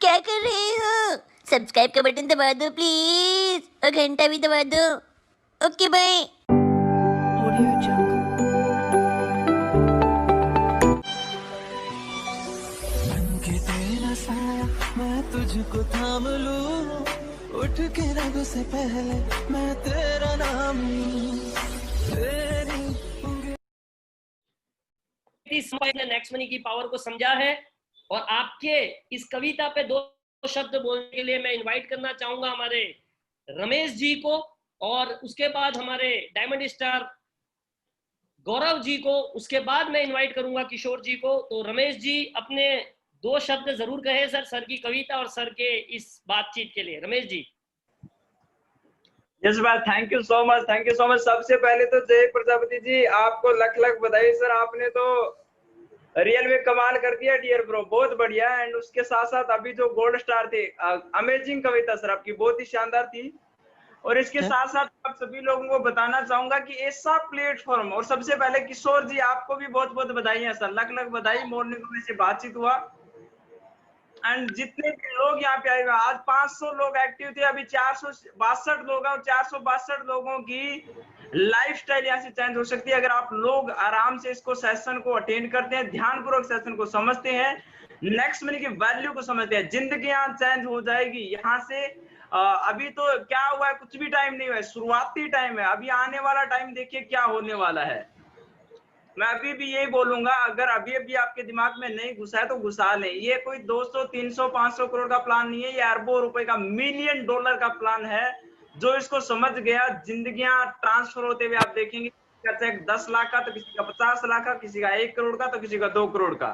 क्या कर रहे हो? सब्सक्राइब का बटन दबा दो प्लीज और घंटा भी दबा दो। Okay bye. Audio Jungle. बनके तेरा साया मैं तुझको थाम लूं, उठ के रगों से पहले मैं तेरा नाम लूं, तेरी ने नेक्स्ट मनी की पावर को समझा है और आपके इस कविता पे दो शब्द बोलने के लिए मैं इनवाइट करना चाहूंगा हमारे रमेश जी को, और उसके बाद हमारे डायमंड स्टार गौरव जी को, उसके बाद मैं इनवाइट करूंगा किशोर जी को। तो रमेश जी अपने दो शब्द जरूर कहे सर की कविता और सर के इस बातचीत के लिए। रमेश जी। यस भाई, thank you so much, thank you so much. सबसे पहले तो जय प्रजापति जी, आपको लख लख बधाई सर, आपने तो रियल में कमाल कर दिया डियर ब्रो, बहुत बढ़िया। एंड उसके साथ साथ अभी जो गोल्ड स्टार थे, अमेजिंग कविता सर आपकी, बहुत ही शानदार थी। और इसके साथ साथ आप सभी लोगों को बताना चाहूंगा कि ऐसा प्लेटफॉर्म, और सबसे पहले किशोर जी आपको भी बहुत बहुत बधाई है सर, लख लख बधाई। मॉर्निंग में से बातचीत हुआ एंड जितने भी लोग यहाँ पे आए हुए, आज 500 लोग एक्टिव थे, अभी 462 लोग हैं, और 462 लोगों की लाइफस्टाइल यहाँ से चेंज हो सकती है अगर आप लोग आराम से इसको सेशन को अटेंड करते हैं, ध्यानपूर्वक सेशन को समझते हैं, नेक्स्ट मनी की वैल्यू को समझते हैं, जिंदगी यहाँ चेंज हो जाएगी यहाँ से। अभी तो क्या हुआ है, कुछ भी टाइम नहीं हुआ है, शुरुआती टाइम है, अभी आने वाला टाइम देखिए क्या होने वाला है। मैं अभी भी यही बोलूंगा, अगर अभी अभी आपके दिमाग में नहीं घुसा है तो घुसा लें। ये कोई 200, 300, 500 करोड़ का प्लान नहीं है, ये अरबों रुपए का, $1 मिलियन का प्लान है। जो इसको समझ गया, जिंदगियां ट्रांसफर होते हुए आप देखेंगे। चेक 10 लाख का तो किसी का 50 लाख का, किसी का 1 करोड़ का तो किसी का 2 करोड़ का।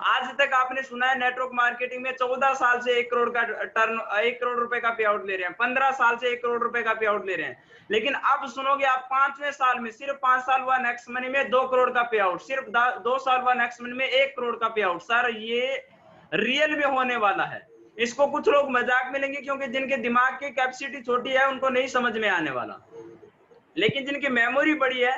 आज तक आपने सुना है नेटवर्क मार्केटिंग में 14 साल से 1 करोड़ का टर्न, 1 करोड़ रुपए का पे आउट ले रहे हैं, 15 साल से 1 करोड़ रुपए का पे आउट ले रहे हैं। लेकिन अब सुनोगे आप 5वें साल में, सिर्फ 5 साल हुआ नेक्स्ट मनी में 2 करोड़ का पे आउट, सिर्फ 2 साल हुआ नेक्स्ट मनी में 1 करोड़ का पे आउट। सर ये रियल में होने वाला है। इसको कुछ लोग मजाक में लेंगे क्योंकि जिनके दिमाग की कैपेसिटी छोटी है उनको नहीं समझ में आने वाला, लेकिन जिनकी मेमोरी बड़ी है,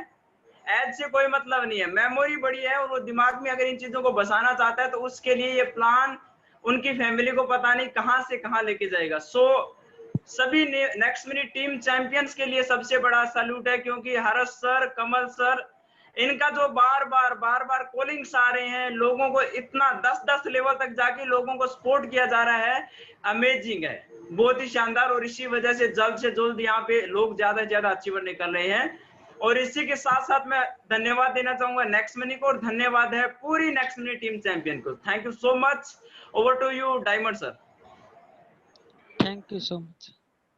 एज से कोई मतलब नहीं है, मेमोरी बड़ी है और वो दिमाग में अगर इन चीजों को बसाना चाहता है तो उसके लिए ये प्लान उनकी फैमिली को पता नहीं कहां से कहां लेके जाएगा। सो सभी नेक्स्ट मनी टीम चैंपियंस के लिए सबसे बड़ा सैल्यूट है, क्योंकि हर्ष सर, कमल सर, इनका जो बार बार कॉलिंग्स आ रहे हैं, लोगों को इतना 10 लेवल तक जाके लोगों को सपोर्ट किया जा रहा है, अमेजिंग है, बहुत ही शानदार। और इसी वजह से जल्द से जल्द यहाँ पे लोग ज्यादा से ज्यादा अचीवर निकल रहे हैं। और इसी के साथ साथ मैं धन्यवाद देना चाहूंगा नेक्स्ट मनी को, और धन्यवाद है पूरी नेक्स्ट मनी टीम चैंपियन को। Thank you so much. Over to you diamond sir. Thank you so much.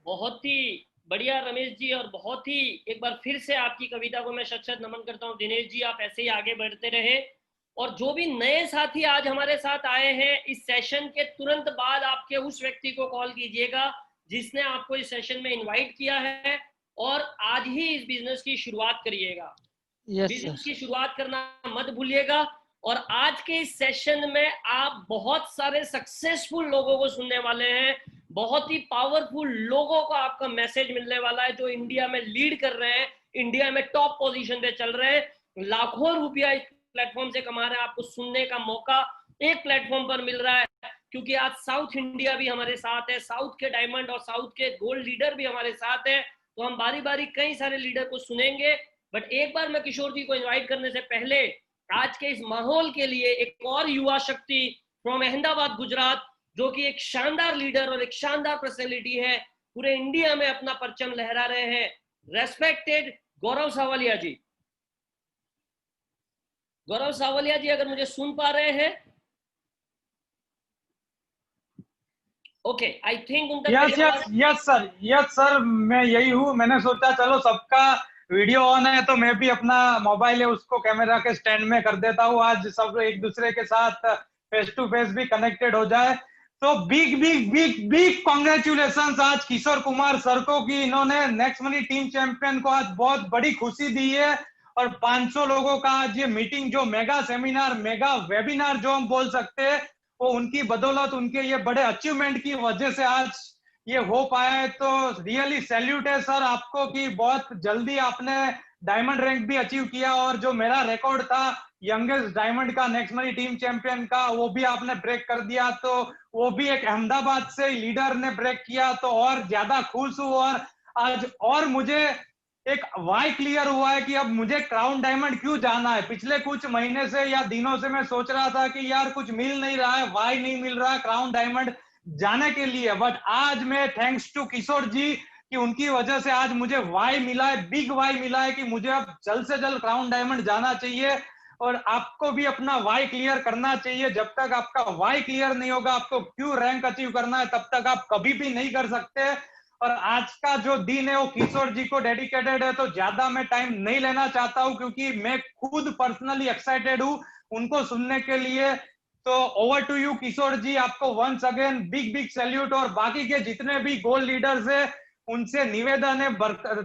बहुत ही बढ़िया रमेश जी, और बहुत ही एक बार फिर से आपकी कविता को मैं शत शत नमन करता हूँ। दिनेश जी आप ऐसे ही आगे बढ़ते रहे, और जो भी नए साथी आज हमारे साथ आए हैं, इस सेशन के तुरंत बाद आपके उस व्यक्ति को कॉल कीजिएगा जिसने आपको इस सेशन में इनवाइट किया है, और आज ही इस बिजनेस की शुरुआत करिएगा। बिजनेस की शुरुआत करना मत भूलिएगा। और आज के इस सेशन में आप बहुत सारे सक्सेसफुल लोगों को सुनने वाले हैं, बहुत ही पावरफुल लोगों को आपका मैसेज मिलने वाला है जो इंडिया में लीड कर रहे हैं, इंडिया में टॉप पोजीशन पे चल रहे हैं, लाखों रुपया इस प्लेटफॉर्म से कमा रहे हैं। आपको सुनने का मौका एक प्लेटफॉर्म पर मिल रहा है, क्योंकि आज साउथ इंडिया भी हमारे साथ है, साउथ के डायमंड और साउथ के गोल्ड लीडर भी हमारे साथ है। तो हम बारी बारी कई सारे लीडर को सुनेंगे, बट एक बार मैं किशोर जी को इन्वाइट करने से पहले आज के इस माहौल के लिए एक और युवा शक्ति फ्रॉम अहमदाबाद गुजरात, जो कि एक शानदार लीडर और एक शानदार पर्सनैलिटी है, पूरे इंडिया में अपना परचम लहरा रहे हैं, रेस्पेक्टेड गौरव सावलिया जी। गौरव सावलिया जी अगर मुझे सुन पा रहे हैं, ओके, आई थिंक उनका यस सर, मैं यही हूँ। मैंने सोचा चलो सबका वीडियो ऑन है तो मैं भी अपना मोबाइल है उसको कैमरा के स्टैंड में कर देता हूँ, आज सब एक दूसरे के साथ फेस टू फेस भी कनेक्टेड हो जाए। तो बिग कॉन्ग्रेचुलेशंस आज किशोर कुमार सर को कि इन्होंने नेक्स्ट मनी टीम चैंपियन को आज बहुत बड़ी खुशी दी है, और 500 लोगों का आज ये मीटिंग, जो मेगा सेमिनार, मेगा वेबिनार जो हम बोल सकते हैं, वो उनकी बदौलत, उनके ये बड़े अचीवमेंट की वजह से आज ये हो पाया है। तो रियली सैल्यूट है सर आपको कि बहुत जल्दी आपने डायमंड रैंक भी अचीव किया, और जो मेरा रिकॉर्ड था यंगेस्ट डायमंड का, नेक्स्ट मनी टीम चैंपियन का, वो भी आपने ब्रेक कर दिया। तो वो भी एक अहमदाबाद से लीडर ने ब्रेक किया, तो और ज्यादा खुश हूँ। और आज और मुझे एक वाई क्लियर हुआ है कि अब मुझे क्राउन डायमंड क्यों जाना है। पिछले कुछ महीने से या दिनों से मैं सोच रहा था कि यार कुछ मिल नहीं रहा है, वाई नहीं मिल रहा है क्राउन डायमंड जाने के लिए, बट आज मैं थैंक्स टू किशोर जी कि उनकी वजह से आज मुझे वाई मिला है, बिग वाई मिला है कि मुझे अब जल्द से जल्द क्राउन डायमंड जाना चाहिए। और आपको भी अपना वाई क्लियर करना चाहिए। जब तक आपका वाई क्लियर नहीं होगा, आपको क्यों रैंक अचीव करना है, तब तक आप कभी भी नहीं कर सकते। और आज का जो दिन है वो किशोर जी को डेडिकेटेड है, तो ज्यादा मैं टाइम नहीं लेना चाहता हूं क्योंकि मैं खुद पर्सनली एक्साइटेड हूं उनको सुनने के लिए। तो over to you Kishore ji, आपको once again big big salute. और बाकी के जितने भी गोल्ड लीडर्स है उनसे निवेदन है,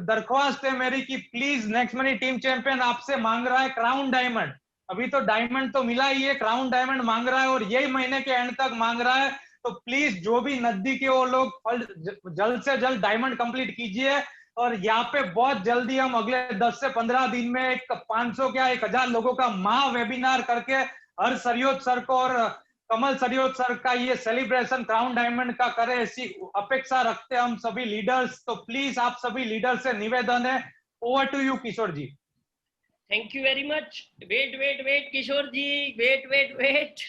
दरख्वास्त है मेरी कि please next money team champion आपसे मांग रहा है क्राउन डायमंड। अभी तो डायमंड तो मिला ही है, क्राउन डायमंड मांग रहा है और यही महीने के एंड तक मांग रहा है। तो प्लीज जो भी नजदीक है वो लोग जल्द से जल्द डायमंड कंप्लीट कीजिए। और यहाँ पे बहुत जल्दी हम अगले 10 से 15 दिन में एक 500 क्या 1000 लोगों का महा वेबिनार करके हर सरयोद सर को और कमल सरयोद सर का ये सेलिब्रेशन क्राउन डायमंड का करे, ऐसी अपेक्षा रखते हैं हम सभी लीडर्स। तो प्लीज आप सभी लीडर से निवेदन है। Over to you Kishore ji. Thank you very much. Wait Kishore ji, wait.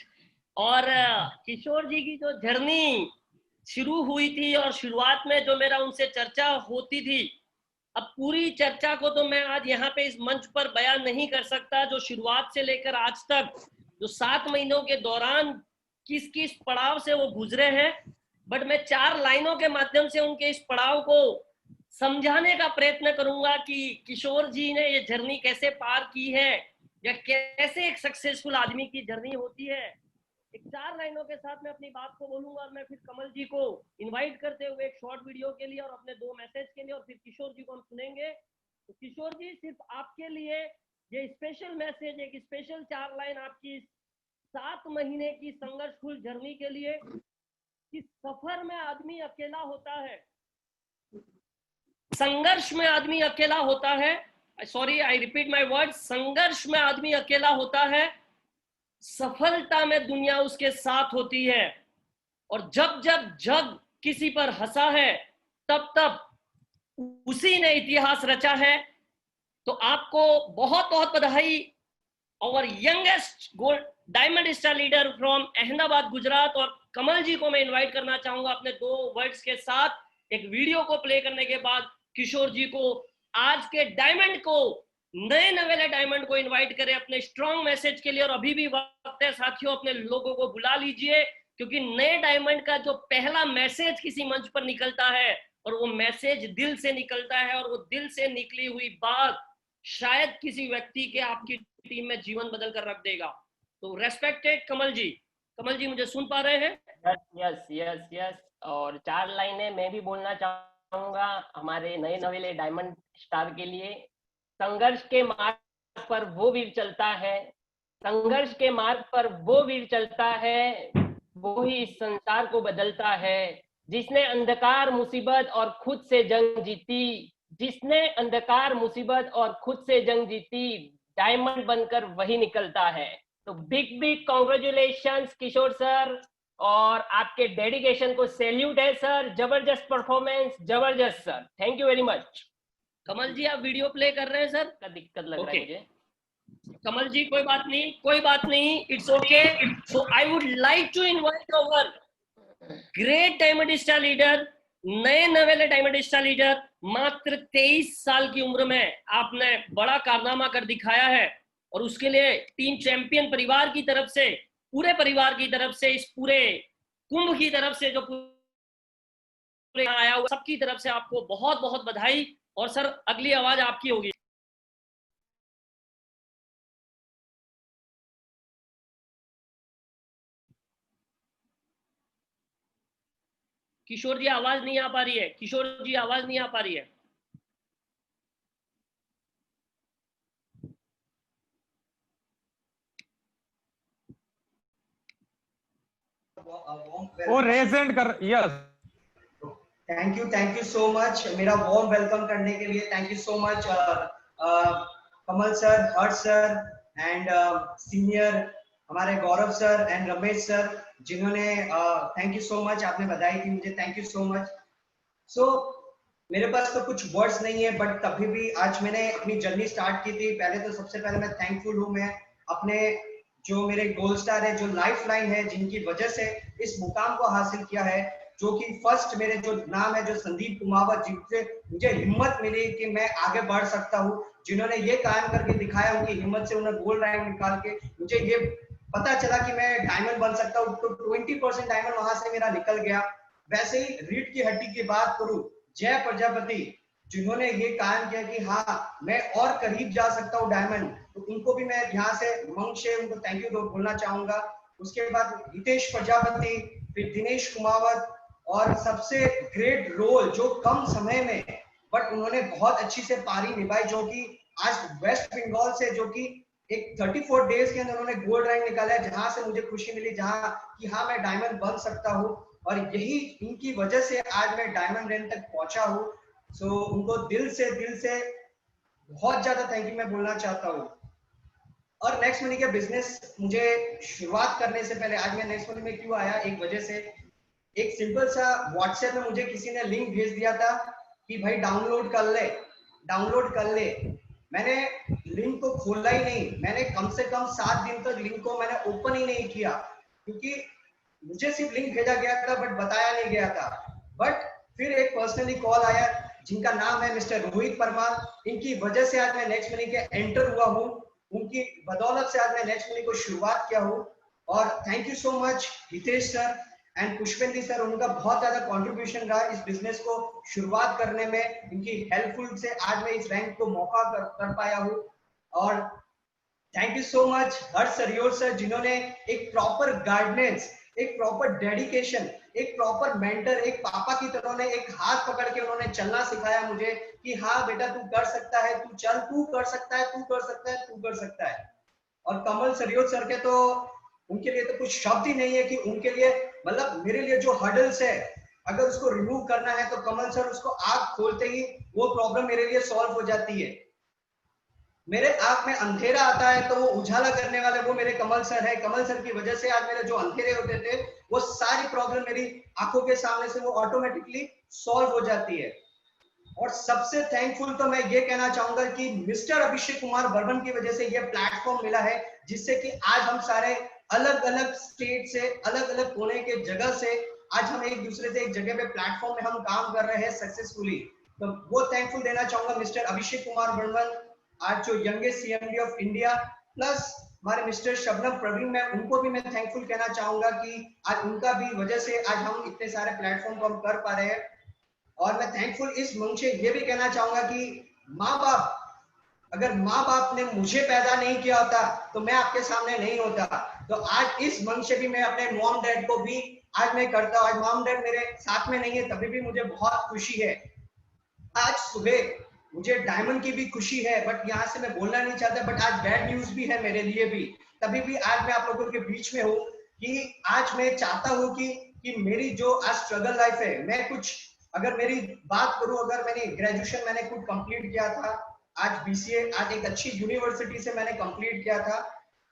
और किशोर जी की जो जर्नी शुरू हुई थी और शुरुआत में जो मेरा उनसे चर्चा होती थी, अब पूरी चर्चा को तो मैं आज यहाँ पे इस मंच पर बयान नहीं कर सकता। जो शुरुआत से लेकर आज तक जो 7 महीनों के दौरान किस किस पड़ाव से वो गुजरे हैं, बट मैं 4 लाइनों के माध्यम से उनके इस पड़ाव को समझाने का प्रयत्न करूंगा कि किशोर जी ने ये जर्नी कैसे पार की है या कैसे एक सक्सेसफुल आदमी की जर्नी होती है। एक 4 लाइनों के साथ मैं अपनी बात को बोलूंगा और मैं फिर कमल जी को इनवाइट करते हुए एक शॉर्ट वीडियो के लिए और अपने 2 मैसेज के लिए और फिर किशोर जी को हम सुनेंगे। तो किशोर जी, सिर्फ आपके लिए ये स्पेशल मैसेज, एक स्पेशल 4 लाइन आपकी 7 महीने की संघर्षफुल जर्नी के लिए कि सफर में आदमी अकेला होता है, संघर्ष में आदमी अकेला होता है। Sorry, I repeat my word, संघर्ष में आदमी अकेला होता है, सफलता में दुनिया उसके साथ होती है। और जब जब जग किसी पर हंसा है तब तब उसी ने इतिहास रचा है। तो आपको बहुत बहुत बधाई। और youngest gold diamond star leader from Ahmedabad Gujarat, और कमल जी को मैं इनवाइट करना चाहूंगा अपने 2 वर्ड्स के साथ एक वीडियो को प्ले करने के बाद किशोर जी को आज के डायमंड को, नए नवेले डायमंड को इनवाइट करें अपने स्ट्रॉन्ग मैसेज के लिए। और अभी भी वक्त है साथियों, अपने लोगों को बुला लीजिए क्योंकि नए डायमंड का जो पहला मैसेज किसी मंच पर निकलता है और वो मैसेज दिल से निकलता है और वो दिल से निकली हुई बात शायद किसी व्यक्ति के आपकी टीम में जीवन बदल कर रख देगा। तो रेस्पेक्टेड कमल जी मुझे सुन पा रहे हैं? यस। और 4 लाइनें मैं भी बोलना चाहूंगा हमारे नए नवेले डायमंड स्टार के लिए। संघर्ष के मार्ग पर वो वीर चलता है, संघर्ष के मार्ग पर वो वीर चलता है, वो ही इस संसार को बदलता है। जिसने अंधकार मुसीबत और खुद से जंग जीती, जिसने अंधकार मुसीबत और खुद से जंग जीती, डायमंड बनकर वही निकलता है। तो बिग बिग कॉन्ग्रेचुलेशंस किशोर सर, और आपके डेडिकेशन को सैल्यूट है सर। जबरदस्त परफॉर्मेंस, जबरदस्त sir, thank you very much. Kamal ji आप वीडियो प्ले कर रहे हैं सर? का दिक्कत लग रहा है मुझे। कमल जी कोई बात नहीं, it's okay. So I would like to invite our great diamond star leader, नए नवेले डायमंड स्टार लीडर। मात्र 23 साल की उम्र में आपने बड़ा कारनामा कर दिखाया है और उसके लिए टीम चैंपियन परिवार की तरफ से, पूरे परिवार की तरफ से, इस पूरे कुंभ की तरफ से जो पूरे आया हुआ सबकी तरफ से आपको बहुत बहुत बधाई। और सर अगली आवाज आपकी होगी। किशोर जी आवाज नहीं आ पा रही है, किशोर जी आवाज नहीं आ पा रही है। वो रेज हैंड कर। Yes, thank you so much मेरा वार्म वेलकम करने के लिए। Thank you so much Kamal sir, Harsh sir and senior हमारे गौरव सर एंड रमेश सर, जिन्होंने थैंक यू सो मच, आपने बधाई दी मुझे, थैंक यू सो मच। सो मेरे पास तो कुछ वर्ड्स नहीं है, बट तभी भी आज मैंने अपनी जर्नी स्टार्ट की थी। पहले तो सबसे पहले मैं थैंकफुल हूँ, मैं अपने जो मेरे गोल्ड स्टार है, जो लाइफ लाइन है, जिनकी वजह से इस मुकाम को हासिल किया है, जो कि फर्स्ट मेरे जो नाम है जो संदीप कुमावत, जिनसे मुझे हिम्मत मिली कि मैं आगे बढ़ सकता हूँ, जिन्होंने ये कायम करके दिखाया, उनकी हिम्मत से उन्हें गोल्ड रैंक निकाल के मुझे ये पता चला कि मैं डायमंड बन सकता हूँ, तो 20% डायमंड वहां से मेरा निकल गया। वैसे ही रीढ़ की हड्डी की बात करूं, जय प्रजापति, जिन्होंने ये कायम किया कि हाँ मैं और करीब जा सकता हूँ डायमंड, तो उनको भी मैं यहाँ से मंच से उनको थैंक यू बोलना चाहूंगा। उसके बाद हितेश प्रजापति, फिर दिनेश कुमावत, और सबसे ग्रेट रोल जो कम समय में बट उन्होंने बहुत अच्छी से पारी निभाई, जो कि आज वेस्ट बंगाल से, जो कि एक 34 डेज के अंदर उन्होंने गोल्ड रैंक निकाला है, जहां से मुझे खुशी मिली, जहां कि हाँ मैं डायमंड बन सकता हूँ, और यही इनकी वजह से आज मैं डायमंड रैंक तक पहुंचा हूँ। सो उनको दिल से बहुत ज्यादा थैंक यू मैं बोलना चाहता हूँ। और नेक्स्ट मनी के बिजनेस मुझे शुरुआत करने से पहले, आज मैं नेक्स्ट मनी में क्यों आया, एक वजह से, एक सिंपल सा व्हाट्सएप में मुझे किसी ने लिंक भेज दिया था कि भाई डाउनलोड कर ले। मैंने लिंक को खोला ही नहीं, मैंने कम से कम 7 दिन तक लिंक को मैंने ओपन ही नहीं किया, क्योंकि मुझे सिर्फ लिंक भेजा गया था बट बताया नहीं गया था। बट फिर एक पर्सनली कॉल आया, जिनका नाम है मिस्टर रोहित परमार, इनकी वजह से आज मैं नेक्स्ट मनी के एंटर हुआ हूँ, उनकी बदौलत से आज मैं नेक्स्ट मनी को शुरुआत किया हूँ। और thank you so much Hitesh sir and Pushpendra sir, उनका बहुत ज्यादा कंट्रीब्यूशन रहा इस बिजनेस को शुरुआत करने में, इनकी हेल्पफुल से आज मैं इस रैंक को मौका कर पाया हूँ। और thank you so much Harsh सरियोर सर, जिन्होंने एक प्रॉपर गाइडेंस, एक प्रॉपर डेडिकेशन, एक प्रॉपर मेंटर, एक पापा की तरह ने एक हाथ पकड़ के उन्होंने चलना सिखाया मुझे कि हाँ बेटा तू कर सकता है, तू चल, तू कर सकता है, तू कर सकता है, तू कर सकता है। और कमल सरियोर सर के तो उनके लिए तो कुछ शब्द ही नहीं है कि उनके लिए, मतलब मेरे लिए जो हर्डल्स है, अगर उसको रिमूव करना है तो कमल सर उसको आंख खोलते ही वो प्रॉब्लम मेरे लिए सॉल्व हो जाती है। मेरे आंख में अंधेरा आता है तो वो उजाला करने वाले वो मेरे कमल सर है। कमल सर की वजह से आज मेरे जो अंधेरे होते थे वो सारी प्रॉब्लम मेरी आंखों के सामने से वो ऑटोमेटिकली सॉल्व हो जाती है। और सबसे थैंकफुल तो मैं ये कहना चाहूंगा कि मिस्टर अभिषेक कुमार वर्मन की वजह से ये प्लेटफॉर्म मिला है, जिससे कि आज हम सारे अलग अलग स्टेट से, अलग अलग कोने के जगह से आज हम एक दूसरे से एक जगह पे प्लेटफॉर्म में हम काम कर रहे हैं सक्सेसफुली। तो वो थैंकफुल देना चाहूंगा मिस्टर अभिषेक कुमार वर्मन, आज जो youngest CMD of India, plus हमारे मिस्टर शबनम प्रवीण, मैं उनको भी मैं थैंकफुल कहना चाहूंगा कि आज उनका भी वजह से आज हम इतने सारे प्लेटफॉर्म को हम कर पा रहे हैं। और मैं थैंकफुल इस मंच से ये भी कहना चाहूंगा कि माँ बाप, अगर माँ बाप ने मुझे पैदा नहीं किया होता तो मैं आपके सामने नहीं होता। तो आज इस मंच से भी मैं अपने मॉम डैड को भी आज मैं करता हूँ। आज मॉम डैड मेरे साथ में नहीं है तभी भी मुझे बहुत खुशी है। आज सुबह मुझे डायमंड की भी खुशी है, बट यहाँ से मैं बोलना नहीं चाहता, बट आज बैड न्यूज भी है मेरे लिए भी, तभी भी आज मैं आप लोगों के बीच में हूँ कि आज मैं चाहता हूँ कि मेरी जो आज स्ट्रगल लाइफ है, मैं कुछ, अगर मेरी बात करूं, अगर मैंने ग्रेजुएशन मैंने खुद कंप्लीट किया था, आज बीसीए आज एक अच्छी यूनिवर्सिटी से मैंने कंप्लीट किया था,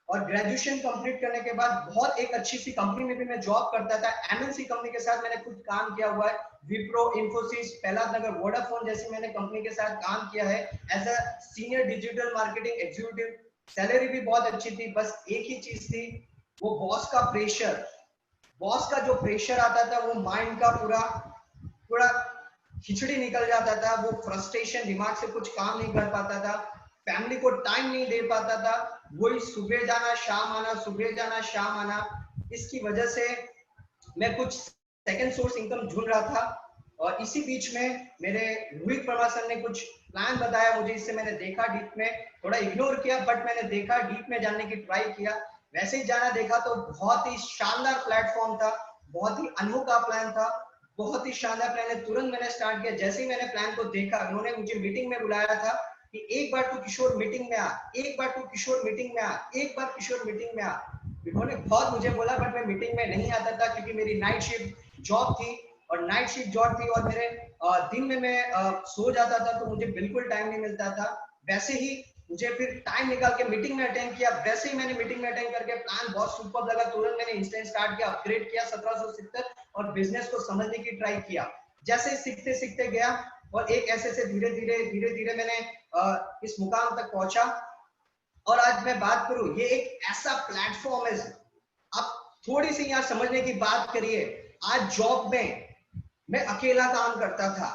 और ग्रेजुएशन कंप्लीट करने के बाद बहुत एक अच्छी सी कंपनी में भी मैं जॉब करता था। एमएनसी कंपनी के साथ मैंने खुद काम किया हुआ है, विप्रो, इन्फोसिस, पहलानगर, वोडाफोन जैसी मैंने कंपनी के साथ काम किया है as a senior digital marketing executive. Salary भी बहुत अच्छी थी, बस एक ही चीज थी, वो बॉस का प्रेशर। बॉस का जो प्रेशर आता था वो माइंड का पूरा खिचड़ी निकल जाता था, वो फ्रस्ट्रेशन, दिमाग से कुछ काम नहीं कर पाता था, फैमिली को टाइम नहीं दे पाता था, वही सुबह जाना शाम आना, सुबह जाना शाम आना। इसकी वजह से मैं कुछ सेकंड सोर्स इनकम ढूंढ रहा था, और इसी बीच में मेरे रोहित परमार सर ने कुछ प्लान बताया मुझे, इससे मैंने देखा डीप में, थोड़ा इग्नोर किया बट मैंने देखा, डीप में जानने की ट्राई किया। वैसे ही जाना देखा तो बहुत ही शानदार प्लेटफॉर्म था, बहुत ही अनोखा प्लान था, बहुत ही शानदार प्लान है। तुरंत मैंने स्टार्ट किया। जैसे ही मैंने प्लान को देखा, उन्होंने मुझे मीटिंग में बुलाया था कि एक बार तू किशोर मीटिंग में आ, एक बार तू किशोर मीटिंग में आ, एक बार किशोर मीटिंग में आ। उन्होंने बहुत मुझे बोला, बट मैं मीटिंग में नहीं आता था क्योंकि मेरी नाइट शिफ्ट जॉब थी, और नाइट शिफ्ट जॉब थी और मेरे दिन में मैं सो जाता था, तो मुझे बिल्कुल टाइम नहीं मिलता था। वैसे ही मुझे फिर टाइम निकाल के मीटिंग में अटेंड किया, वैसे ही मैंने मीटिंग में अटेंड करके प्लान बहुत सुपर लगा, तुरंत मैंने इंस्टेंट स्टार्ट किया, अपग्रेड किया 1770 और बिजनेस को समझने की ट्राई किया। जैसे ही सीखते सीखते गया और एक ऐसे से धीरे धीरे मैंने इस मुकाम तक पहुंचा। और आज मैं बात करूं, ये एक ऐसा प्लेटफॉर्म है, आप थोड़ी सी यहाँ समझने की बात करिए। आज जॉब में मैं अकेला काम करता था,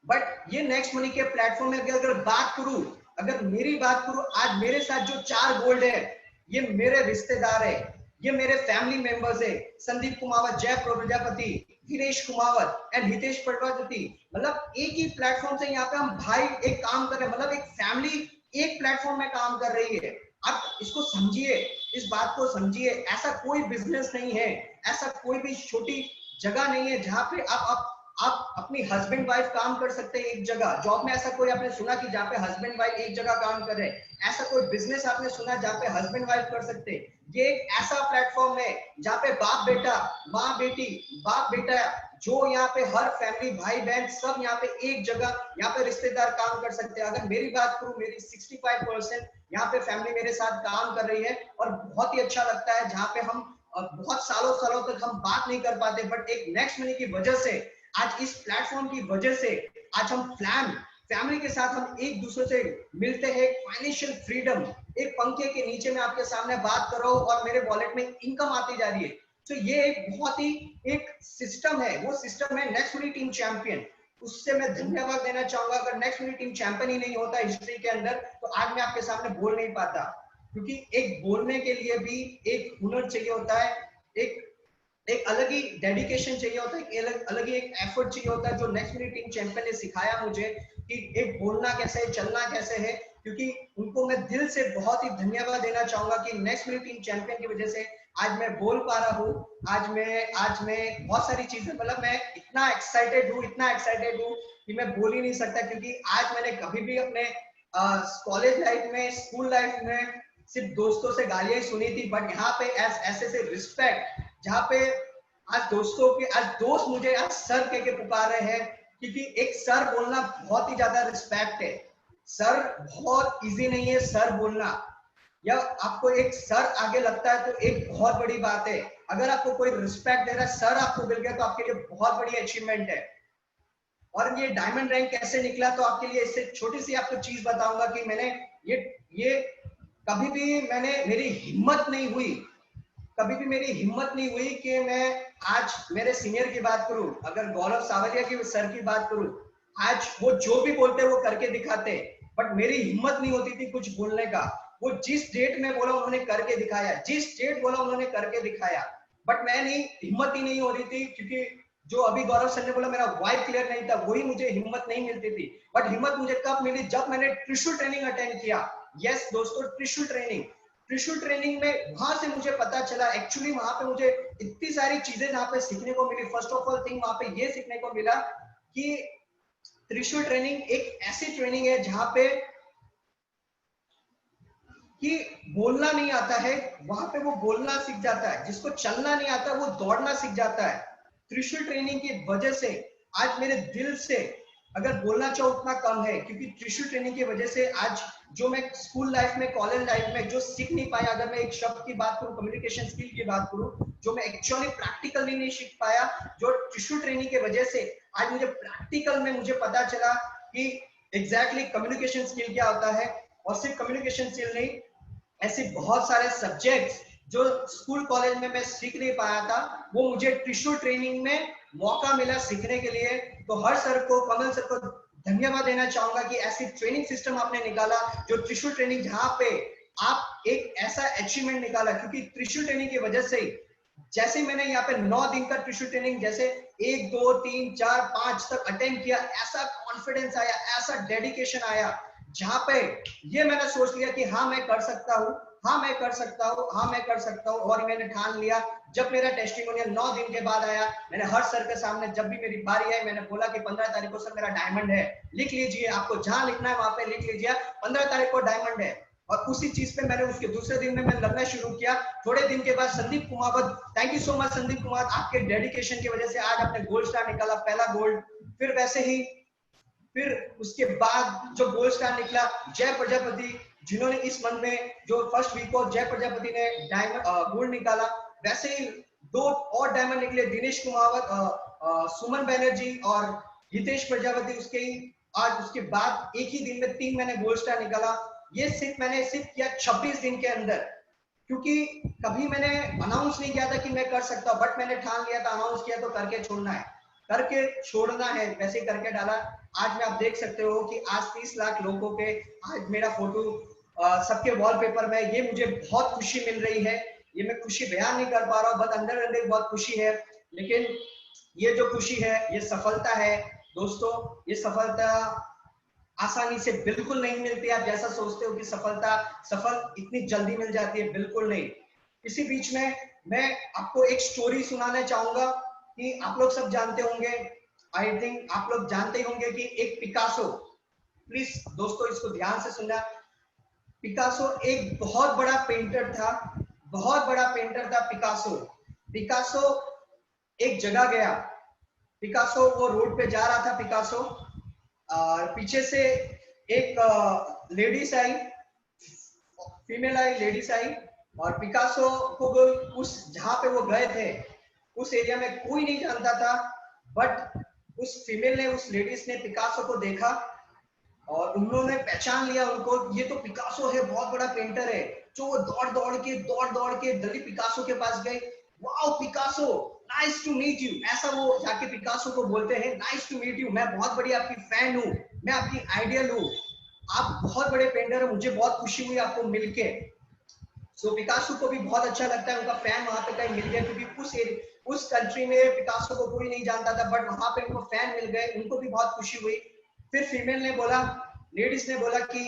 बट ये नेक्स्ट मनी के प्लेटफॉर्म में अगर बात करूं, अगर मेरी बात करूं, आज मेरे साथ जो 4 गोल्ड है, ये मेरे रिश्तेदार है, ये मेरे फैमिली मेंबर्स है, संदीप कुमावत, जय प्रजापति, दिनेश कुमावत एंड हितेश प्रजापति। मतलब एक ही प्लेटफॉर्म से यहाँ पे हम भाई एक काम कर रहे हैं, मतलब एक फैमिली एक प्लेटफॉर्म में काम कर रही है। आप इसको समझिए, इस बात को समझिए। ऐसा कोई बिजनेस नहीं है, ऐसा कोई भी छोटी जगह नहीं है जहाँ पे आप अपनी हस्बैंड वाइफ काम कर सकते हैं एक जगह। जॉब में ऐसा कोई आपने सुना कि जहाँ पे हस्बैंड वाइफ एक जगह काम कर रहे हैं? ऐसा कोई बिजनेस आपने सुना जहाँ पे हस्बैंड वाइफ कर सकते हैं? ये एक ऐसा प्लेटफॉर्म है जहाँ पे बाप बेटा, माँ बेटी, बाप बेटा, जो यहाँ पे हर फैमिली, भाई बहन सब यहाँ पे एक जगह, यहाँ पे रिश्तेदार काम कर सकते हैं। अगर मेरी बात करूं, मेरी 65% यहाँ पे फैमिली मेरे साथ काम कर रही है और बहुत ही अच्छा लगता है। जहाँ पे हम बहुत सालों तक हम बात नहीं कर पाते, बट एक नेक्स्ट मनी की वजह से, आज इस प्लेटफॉर्म की वजह से आज हम फैमिली के साथ हम एक दूसरे से मिलते हैं। फाइनेंशियल फ्रीडम, एक पंखे के नीचे मैं आपके सामने बात कर रहा हूँ और मेरे वॉलेट में इनकम आती जा रही है। तो ये एक बहुत ही एक सिस्टम है, वो सिस्टम है नेक्स्ट मनी टीम चैंपियन। उससे मैं धन्यवाद देना चाहूंगा। अगर नेक्स्ट मनी टीम चैंपियन ही नहीं होता हिस्ट्री के अंदर, तो आज मैं आपके सामने बोल नहीं पाता, क्योंकि एक बोलने के लिए भी एक हुनर चाहिए होता है, एक अलग ही डेडिकेशन चाहिए होता है, अलग ही एक एफर्ट चाहिए होता है, जो नेक्स्ट मनी टीम चैंपियन ने सिखाया मुझे कि एक बोलना कैसे है, चलना कैसे है। क्योंकि उनको मैं दिल से बहुत ही धन्यवाद देना चाहूंगा कि नेक्स्ट मनी टीम चैंपियन की वजह से आज मैं बोल पा रहा हूँ। आज मैं बहुत सारी चीजें, मतलब मैं इतना एक्साइटेड हूँ कि मैं बोल ही नहीं सकता। क्योंकि आज मैंने कभी भी अपने कॉलेज लाइफ में, स्कूल लाइफ में सिर्फ दोस्तों से गालियां ही सुनी थी, बट यहाँ पे ऐसे से रिस्पेक्ट, जहाँ पे आज दोस्त मुझे आज सर कह के पुकार रहे हैं, क्योंकि एक सर बोलना बहुत ही ज्यादा रिस्पेक्ट है। सर बहुत इजी नहीं है सर बोलना, या आपको एक सर आगे लगता है तो एक बहुत बड़ी बात है। अगर आपको कोई रिस्पेक्ट दे रहा है, सर आपको मिल गया, तो आपके लिए बहुत बड़ी अचीवमेंट है। और ये डायमंड रैंक कैसे निकला, तो आपके लिए इससे छोटी सी आपको चीज बताऊंगा कि मैंने ये कभी भी मेरी हिम्मत नहीं हुई कि मैं आज मेरे सीनियर की बात करूं, अगर गौरव सावलिया की सर की बात करूं, आज वो जो भी बोलते वो करके दिखाते, बट मेरी हिम्मत नहीं होती थी कुछ बोलने का। वो जिस डेट में बोला उन्होंने करके दिखाया, बट मैं नहीं, हिम्मत ही नहीं हो रही थी। क्योंकि जो अभी गौरव सर ने बोला मेरा वाइब क्लियर नहीं था, वही मुझे हिम्मत नहीं मिलती थी। बट हिम्मत मुझे कब मिली, जब मैंने त्रिशूल ट्रेनिंग अटेंड किया। यस दोस्तों, त्रिशूल ट्रेनिंग में वहां से मुझे पता चला, एक्चुअली वहां पे मुझे इतनी सारी चीजें जहाँ पे सीखने को मिली। फर्स्ट ऑफ ऑल थिंग, वहां पे ये सीखने को मिला कि त्रिशूल ट्रेनिंग एक ऐसी ट्रेनिंग है जहाँ पे कि बोलना नहीं आता है, वहां पे वो बोलना सीख जाता है। जिसको चलना नहीं आता वो दौड़ना सीख जाता है। त्रिशूल ट्रेनिंग की वजह से आज मेरे दिल से अगर बोलना चाहो उतना कम है, क्योंकि त्रिशूल ट्रेनिंग की वजह से आज जो मैं स्कूल लाइफ में, कॉलेज लाइफ में जो सीख नहीं पाया, अगर मैं एक शब्द की बात करूं, कम्युनिकेशन स्किल की बात करूं, जो मैं एक्चुअली प्रैक्टिकली नहीं सीख पाया, जो त्रिशूल ट्रेनिंग की वजह से आज मुझे प्रैक्टिकल में मुझे पता चला कि एग्जैक्टली कम्युनिकेशन स्किल क्या होता है। और सिर्फ कम्युनिकेशन स्किल नहीं, ऐसे बहुत सारे सब्जेक्ट्स जो स्कूल कॉलेज में मैं सीख नहीं पाया था, वो मुझे त्रिशूल ट्रेनिंग में मौका मिला सीखने के लिए। तो हर सर को, कमल सर को धन्यवाद देना चाहूंगा कि ऐसी ट्रेनिंग सिस्टम आपने निकाला, जो त्रिशूल ट्रेनिंग, जहां पे आप एक ऐसा अचीवमेंट निकाला। क्योंकि त्रिशूल ट्रेनिंग की वजह से जैसे मैंने यहाँ पे 9 दिन का त्रिशूल ट्रेनिंग जैसे 1, 2, 3, 4, 5 तक अटेंड किया, ऐसा कॉन्फिडेंस आया, ऐसा डेडिकेशन आया, जहां पे ये मैंने सोच लिया कि हाँ मैं कर सकता हूँ, हाँ मैं कर सकता हूँ। और मैंने ठान लिया। जब मेरा टेस्टिमोनियल 9 दिन के बाद आया, मैंने हर सर के सामने, जब भी मेरी बारी आई, मैंने बोला कि 15 तारीख को सर मेरा डायमंड है, लिख लीजिए, आपको जहां लिखना है वहां पे लिख लीजिए, 15 तारीख को डायमंड है। और उसी चीज पे मैंने उसके दूसरे दिन में मैंने लगना शुरू किया। थोड़े दिन के बाद Sandeep Kumawat, thank you so much Sandeep Kumawat, आपके डेडिकेशन की वजह से आज आपने गोल्ड स्टार निकाला, पहला गोल्ड। फिर फिर उसके बाद जो गोल्ड स्टार निकला जय प्रजापति, जिन्होंने इस मंथ में जो फर्स्ट वीक को जय प्रजापति ने डायमंड गोल्ड निकाला, वैसे ही 2 और डायमंड निकले, दिनेश कुमावत, सुमन बनर्जी और हितेश प्रजापति। उसके ही आज उसके बाद एक ही दिन में 3 मैंने गोल्ड स्टार निकाला। ये मैंने सिर्फ किया 26 दिन के अंदर, क्योंकि कभी मैंने अनाउंस नहीं किया था कि मैं कर सकता हूँ, बट मैंने ठान लिया था, अनाउंस किया तो करके छोड़ना है, करके छोड़ना है, वैसे करके डाला। आज में आप देख सकते हो कि आज 30 लाख लोगों के आज मेरा फोटो सबके वॉलपेपर में, ये मुझे बहुत खुशी मिल रही है। ये मैं खुशी बयान नहीं कर पा रहा हूँ, बट अंदर अंदर बहुत खुशी है। लेकिन ये जो खुशी है ये सफलता है दोस्तों, ये सफलता आसानी से बिल्कुल नहीं मिलती। आप जैसा सोचते हो कि सफल इतनी जल्दी मिल जाती है, बिल्कुल नहीं। इसी बीच में मैं आपको एक स्टोरी सुनाना चाहूंगा कि आप लोग सब जानते होंगे, आई थिंक आप लोग जानते होंगे कि एक पिकासो, प्लीज दोस्तों इसको ध्यान से सुनना। पिकासो एक बहुत बड़ा पेंटर था, बहुत बड़ा पेंटर था पिकासो एक जगह गया, पिकासो वो रोड पे जा रहा था पिकासो, और पीछे से एक ladies I, female I, ladies आई, और पिकासो को उस जहां पे वो गए थे उस एरिया में कोई नहीं जानता था, बट उस फीमेल ने, उस लेडीज ने पिकासो को देखा और उन्होंने पहचान लिया उनको, ये तो पिकासो है, बहुत बड़ा पेंटर है। जो वो दौड़ दौड़ के जल्दी पिकासो के पास गए, wow Picasso, nice to meet you, ऐसा वो जाके पिकासो को बोलते हैं, नाइस टू मीट यू, मैं बहुत बड़ी आपकी फैन हूँ, मैं आपकी आइडियल हूँ, आप बहुत बड़े पेंटर है, मुझे बहुत खुशी हुई आपको मिलके। सो पिकासो को भी बहुत अच्छा लगता है, उनका फैन वहां पे कहीं मिल गया, क्योंकि उस कंट्री में पिकासो को कोई नहीं जानता था, बट वहां पे उनको फैन मिल गए, उनको भी बहुत खुशी हुई। फिर फीमेल ने बोला, लेडीज ने बोला कि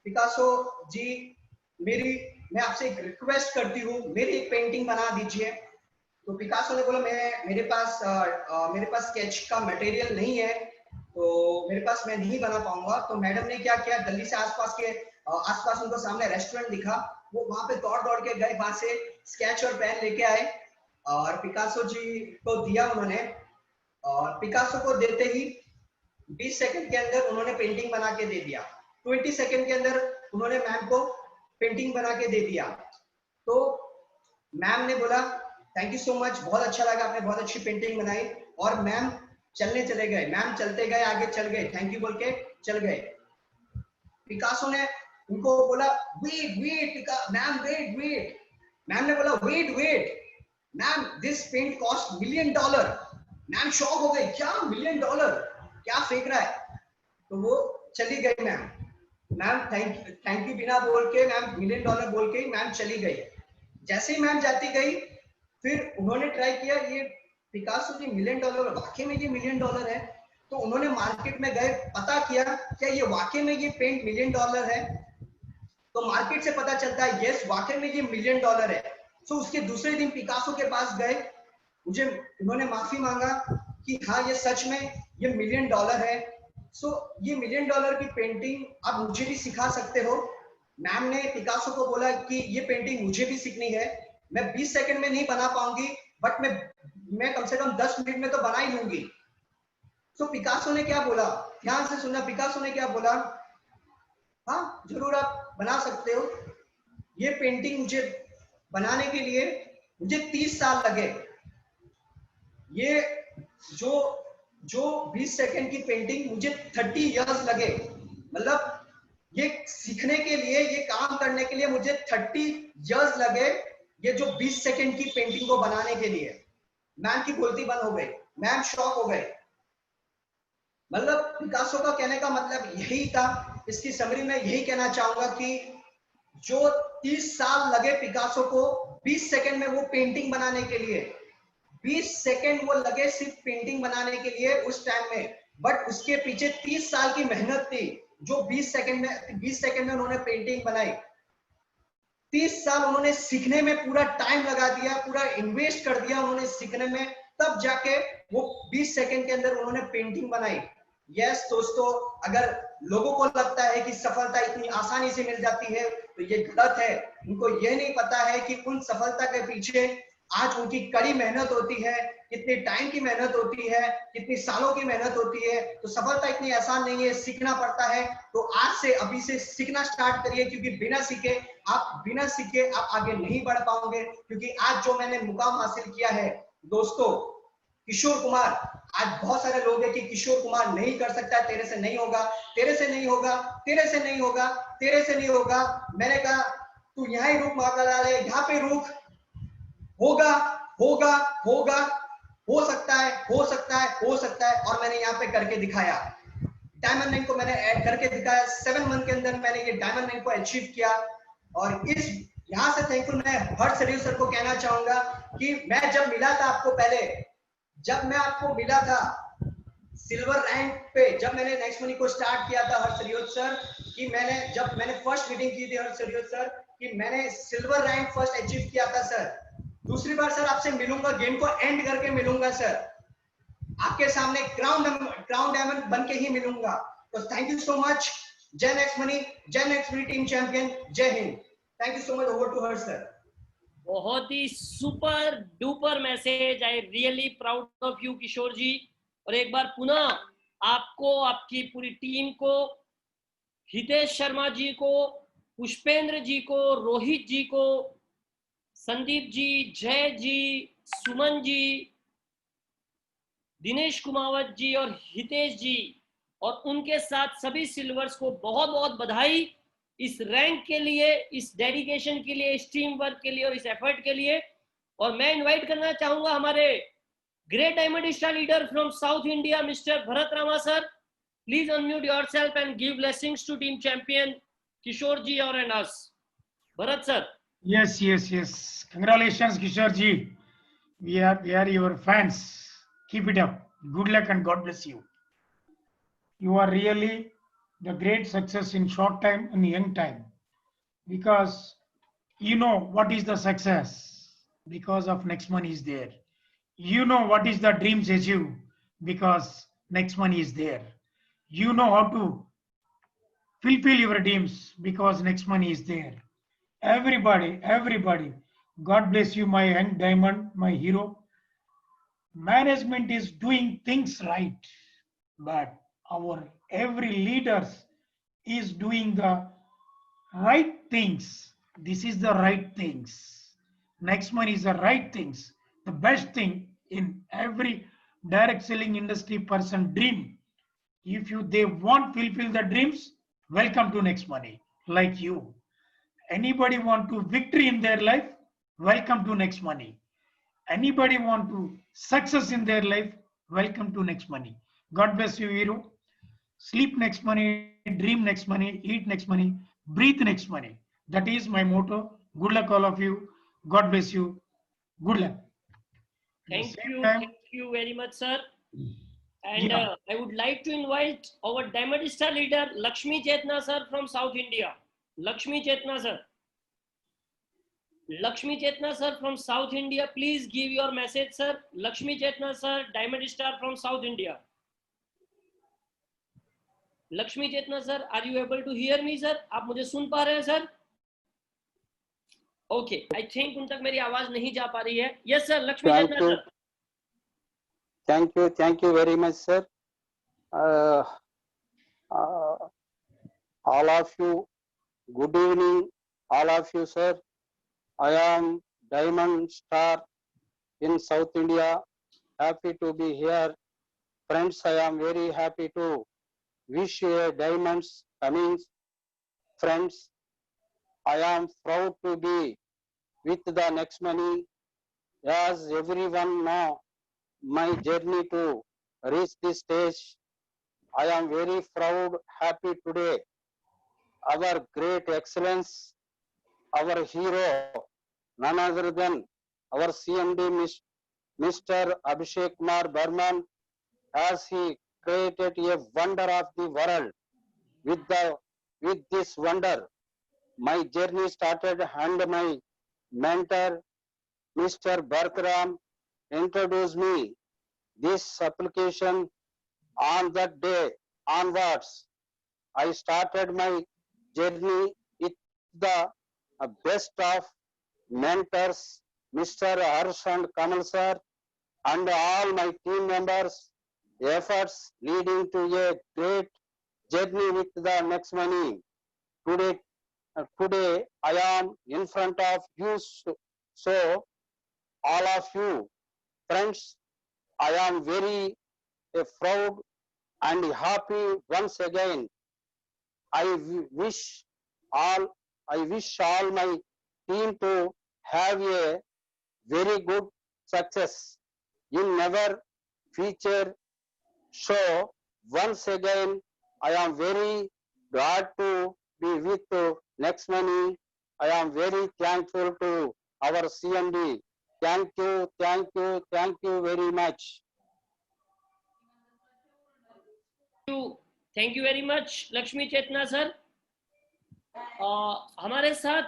पिकासो जी मैं आपसे एक रिक्वेस्ट करती हूँ, मेरी एक पेंटिंग बना दीजिए। तो पिकासो ने बोला मेरे पास स्केच का मटेरियल नहीं है, तो मेरे पास मैं नहीं बना पाऊंगा। तो मैडम ने क्या किया, जल्दी से आसपास उनको सामने रेस्टोरेंट दिखा, वो वहां पे दौड़ के गए, वहां से स्केच और पेन लेके आए और पिकासो जी को दिया उन्होंने, और पिकासो को देते ही 20 सेकंड के अंदर उन्होंने पेंटिंग बना के दे दिया, 20 सेकंड के अंदर उन्होंने मैम को पेंटिंग बना के दे दिया। तो मैम ने बोला थैंक यू सो मच, बहुत अच्छा लगा, आपने बहुत अच्छी पेंटिंग बनाई, और मैम चले गए, मैम चलते गए, आगे चल गए, थैंक यू बोल के चल गए। पिकासो ने उनको बोला वेट मैम, वेट। मैम ने बोला wait ma'am, this paint cost $1 million. Ma'am shock हो गई, क्या $1 मिलियन, क्या फेंक रहा है। तो वो चली गई मैम थैंक यू बिना बोल के, मैम $1 मिलियन बोल के मैम चली गई। जैसे ही मैम जाती गई, फिर उन्होंने ट्राई किया, ये पिकासो जी $1 मिलियन, वाकई में ये $1 मिलियन है। तो उन्होंने मार्केट में गए, पता किया क्या ये वाकई में ये पेंट $1 मिलियन है। तो मार्केट से पता चलता है यस वाकई में ये $1 मिलियन है। तो उसके दूसरे दिन पिकासो के पास गए, उन्होंने माफी मांगा कि हाँ ये सच में ये $1 मिलियन है। सो ये $1 मिलियन की पेंटिंग आप मुझे भी सिखा सकते हो। मैम ने पिकासो को बोला कि ये पेंटिंग मुझे भी सीखनी है, मैं 20 सेकंड में नहीं बना पाऊंगी, बट मैं कम से कम 10 मिनट में तो बना ही लूंगी। तो पिकासो ने क्या बोला, ध्यान से सुनना, पिकासो ने क्या बोला, हाँ जरूर आप बना सकते हो, ये पेंटिंग मुझे बनाने के लिए मुझे 30 साल लगे, ये जो 20 सेकंड की पेंटिंग मुझे 30 इयर्स लगे, मतलब ये सीखने के लिए, ये काम करने के लिए मुझे 30 इयर्स लगे, ये जो 20 सेकंड की पेंटिंग को बनाने के लिए। मैम की बोलती बंद हो गई, मैम शॉक हो गए। मतलब पिकासो का कहने का मतलब यही था, इसकी समरी में यही कहना चाहूंगा कि जो 30 साल लगे पिकासो को 20 सेकंड में वो पेंटिंग बनाने के लिए, 20 सेकंड वो लगे सिर्फ पेंटिंग बनाने के लिए उस टाइम में, बट उसके पीछे 30 साल की मेहनत थी, जो 20 सेकंड में उन्होंने पेंटिंग बनाई। 30 साल उन्होंने सीखने में पूरा टाइम लगा दिया, पूरा इन्वेस्ट कर दिया उन्होंने सीखने में, तब जाके वो 20 सेकंड के अंदर उन्होंने पेंटिंग बनाई। यस दोस्तों, अगर लोगों को लगता है कि सफलता इतनी आसानी से मिल जाती है तो ये गलत है। उनको ये नहीं पता है कि उन सफलता के पीछे आज उनकी कड़ी मेहनत होती है, कितने टाइम की मेहनत होती है, कितनी सालों की मेहनत होती है। तो सफलता इतनी आसान नहीं है, सीखना पड़ता है। तो आज से अभी से सीखना स्टार्ट करिए, क्योंकि बिना सीखे आप आगे नहीं बढ़ पाओगे। क्योंकि आज जो मैंने मुकाम हासिल किया है दोस्तों, किशोर कुमार, आज बहुत सारे लोग हैं कि किशोर कुमार नहीं कर सकता, तेरे से नहीं होगा, तेरे से नहीं होगा, तेरे से नहीं होगा, तेरे से नहीं होगा। मैंने कहा तू यहाँ ही रुक मातालाल, यहाँ पे रुक, होगा होगा होगा, हो सकता है, हो सकता है, हो सकता है। और मैंने यहाँ पे करके दिखाया, डायमंड लाइन को मैंने ऐड करके दिखाया। 7 मंथ के अंदर मैंने ये डायमंड लाइन को अचीव किया। और इस यहाँ से थैंकफुल मैं हर्ष सरीफ सर को कहना चाहूंगा कि मैं जब मिला था आपको पहले, जब मैं आपको मिला था सिल्वर रैंक पे, जब मैंने नेक्स्ट मनी को स्टार्ट किया था हर्ष सरियोत सर, कि जब मैंने फर्स्ट मीटिंग की थी हर्ष सरियोत सर, कि मैंने सिल्वर रैंक फर्स्ट अचीव किया था सर। दूसरी बार सर आपसे मिलूंगा, गेम को एंड करके मिलूंगा सर, आपके सामने क्राउन डायमंड बन के ही मिलूंगा। तो थैंक यू सो मच। जय नेक्स्ट मनी टीम चैंपियन, जय Hind. Thank you so much. Over to Harsh sir. बहुत ही super duper message, I really proud of you Kishore ji. और एक बार पुनः आपको, आपकी पूरी टीम को, हितेश शर्मा जी को, पुष्पेंद्र जी को, रोहित जी को, संदीप जी, जय जी, सुमन जी, दिनेश कुमावत जी और हितेश जी और उनके साथ सभी सिल्वर्स को बहुत बहुत बधाई इस रैंक के लिए, इस डेडिकेशन के लिए, इस टीम वर्क के लिए और इस एफर्ट के लिए। और मैं इनवाइट करना चाहूंगा हमारे great diamond star leader from South India mister Bharat Rama sir. Please unmute yourself and give blessings to team champion Kishore ji और and us. Bharat sir. Yes, yes, yes. Congratulations, Kishore ji. We are your fans. Keep it up. Good luck and God bless you. You are really the great success in short time and young time, because you know what is the success because of next money is there. You know what is the dreams achieve because next money is there. You know how to fulfill your dreams because next money is there. Everybody, God bless you, my young diamond, my hero. Management is doing things right, but our every leaders is doing the right things. This is the right things. Next money is the right things. The best thing in every direct selling industry person dream. If they want fulfill the dreams, welcome to next money. Like you, anybody want to victory in their life, welcome to next money. Anybody want to success in their life, welcome to next money. God bless you, hero. Sleep next money, dream next money, eat next money, breathe next money. That is my motto. Good luck all of you. God bless you. Good luck. Thank you very much sir. And I would like to invite our Diamond Star leader Lakshmi Chetna sir from South India. Lakshmi Chetna sir. Lakshmi Chetna sir from South India, please give your message sir. Lakshmi Chetna sir, Diamond Star from South India. Lakshmi Chetna sir, are you able to hear me sir? आप मुझे सुन पा रहे हैं sir? Okay, I think उन तक मेरी आवाज नहीं जा पा रही है. Yes sir, Lakshmi Chetna sir. Thank you very much sir. All of you, good evening all of you sir. I am Diamond Star in South India. Happy to be here. Friends, I am very happy to wish you a diamonds coming. Friends, I am proud to be with the next money. As everyone know, my journey to reach this stage, I am very proud, happy today. Our great excellence, our hero, none other than our CMD, Mr. Abhishek Kumar Burman, as he created a wonder of the world. With this wonder, my journey started, and my mentor, Mr. Barkaram, introduced me this application. On that day onwards, I started my journey with the best of mentors, Mr. Harsh and Kamal sir, and all my team members' efforts leading to a great journey with the next money. Today I am in front of you, so all of you friends, I am very proud and happy once again. I wish all my team to have a very good success in never future. So once again, I am very glad to be with next money. I am very thankful to our CMD. Thank you very much. Thank you very much Lakshmi Chetna sir. हमारे साथ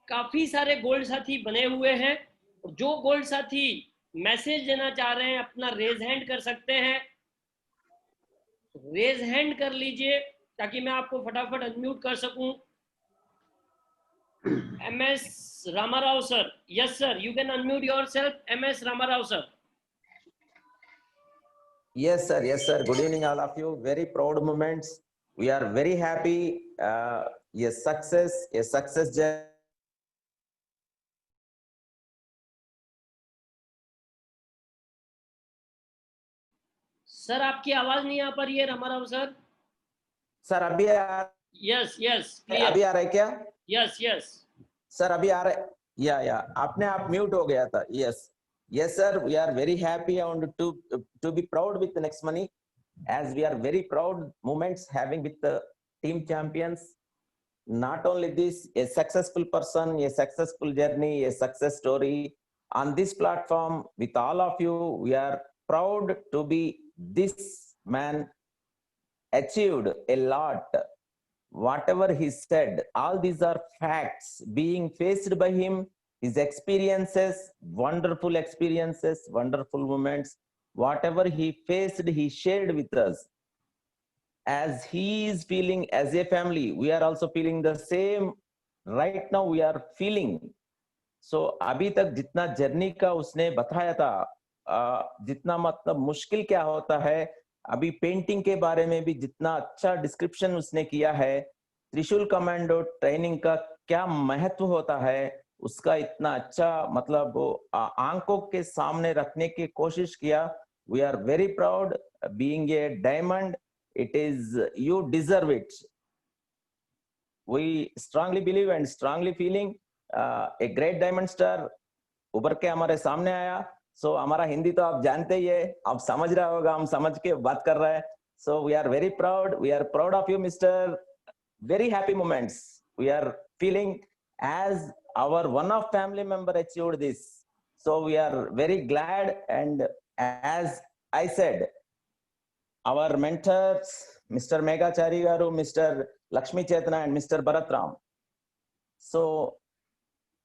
काफी सारे gold साथी बने हुए हैं। जो gold साथी मैसेज देना चाह रहे हैं अपना रेज हैंड कर सकते हैं, रेज हैंड कर लीजिए ताकि मैं आपको फटाफट अनम्यूट कर सकूं। MS Ramarao sir, yes sir, you can unmute yourself. MS Ramarao sir. Yes sir, good evening all of you. Very proud moments. We are very happy. A success journey. Sir आपकी आवाज नहीं आ पा रही है Rama Rao sir. Sir अभी yes अभी आ रहा है क्या? यस सर अभी आ रहा है। या आपने आप म्यूट हो गया था। yes sir, we are very happy and to be proud with the next money, as we are very proud moments having with the team champions. Not only this, a successful person, a successful journey, a success story on this platform with all of you. We are proud to be this man, achieved a lot. Whatever he said, all these are facts being faced by him, his experiences, wonderful moments. Whatever he faced, he shared with us. As he is feeling as a family, we are also feeling the same. Right now we are feeling. So अभी तक जितना journey का उसने बताया था, जितना मतलब मुश्किल क्या होता है, अभी पेंटिंग के बारे में भी जितना अच्छा डिस्क्रिप्शन उसने किया है, त्रिशूल कमांडो ट्रेनिंग का क्या महत्व होता है, उसका इतना अच्छा मतलब आंखों के सामने रखने की कोशिश किया। We are very proud being a diamond. It is, you deserve it. We strongly believe and strongly feeling a great diamond star उभर के हमारे सामने आया। So हमारा हिंदी तो आप जानते ही है, आप समझ रहा होगा, हम समझ के बात कर रहे हैं। So we are very proud. We are proud of you, Mr. Very happy moments. We are feeling as our one of family member achieved this. So we are very glad, and as I said, our mentors, Mr. Meghachari Garu, Mr. Lakshmi Chetna, and Mr. Bharat Ram. So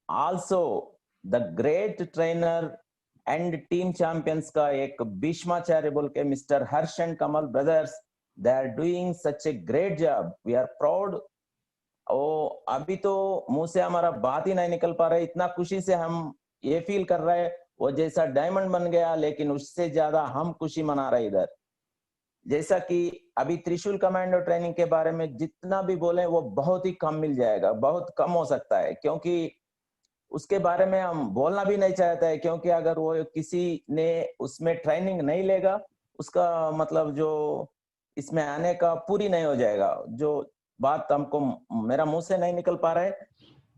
also the great trainer and team champions का एक भीष्माचार्य बोल के Mr. Harsh and Kamal brothers, they are doing such a great job. We are proud. ओ अभी तो मुंह से हमारा बात ही नहीं निकल पा रहा है, इतना खुशी से हम ये फील कर रहे हैं वो जैसा डायमंड बन गया, लेकिन उससे ज्यादा हम खुशी मना रहे इधर। जैसा कि अभी त्रिशूल कमांडो ट्रेनिंग के बारे में जितना भी बोले वो बहुत ही कम मिल जाएगा, बहुत कम हो सकता है, क्योंकि उसके बारे में हम बोलना भी नहीं चाहते हैं, क्योंकि अगर वो किसी ने उसमें ट्रेनिंग नहीं लेगा, उसका मतलब जो इसमें आने का पूरी नहीं हो जाएगा। जो बात हमको मेरा मुंह से नहीं निकल पा रहा है,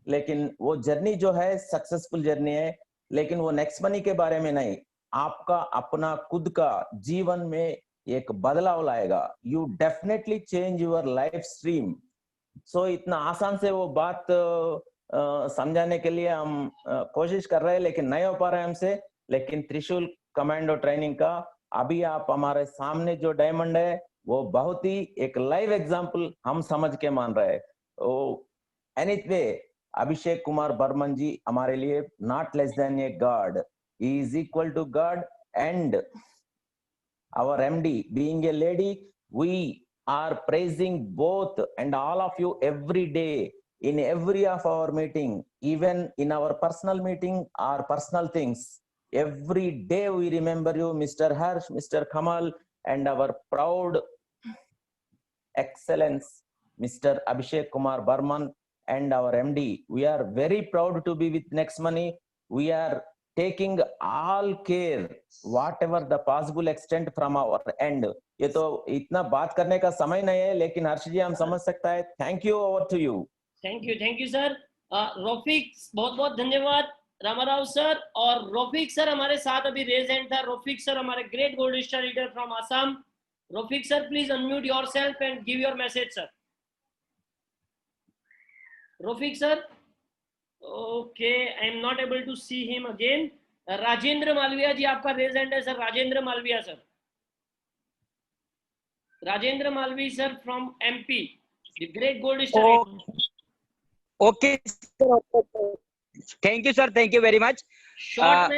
लेकिन वो जर्नी जो है सक्सेसफुल जर्नी है, लेकिन वो नेक्स्ट मनी के बारे में नहीं, आपका अपना खुद का जीवन में एक बदलाव लाएगा। You definitely change your life stream. So इतना आसान से वो बात समझाने के लिए हम कोशिश कर रहे हैं, लेकिन नहीं हो पा रहा है हमसे। लेकिन त्रिशूल कमांडो ट्रेनिंग का अभी आप हमारे सामने जो डायमंड है वो बहुत ही एक लाइव एग्जांपल हम समझ के मान रहे हैं। एनीवे, अभिषेक कुमार बर्मन जी हमारे लिए not less than a god, he is equal to god, and our MD being a lady, we are praising both and all of you every day. in every of our meeting, even in our personal meeting or personal things. Every day we remember you, Mr. Harsh, Mr. Kamal, and our proud excellence, Mr. Abhishek Kumar Burman, and our MD. We are very proud to be with Next Money. We are taking all care, whatever the possible extent from our end. ये तो इतना बात करने का समय नहीं है, लेकिन हर्ष जी हम समझ सकता है. Thank you, over to you. Thank you sir. Rafiq बहुत बहुत धन्यवाद. रामाराव सर और रफीक सर हमारे साथ अभी रेज हैंड था. रफीक सर हमारे great gold star leader from Assam. Rafiq sir please unmute yourself and give your message sir. Rafiq sir, okay, I am not able to see him again. Rajendra Malviya ji आपका रेज हैंड है sir. Rajendra Malviya sir. Rajendra Malvi sir from MP, the great gold star. Okay thank you sir, thank you very much.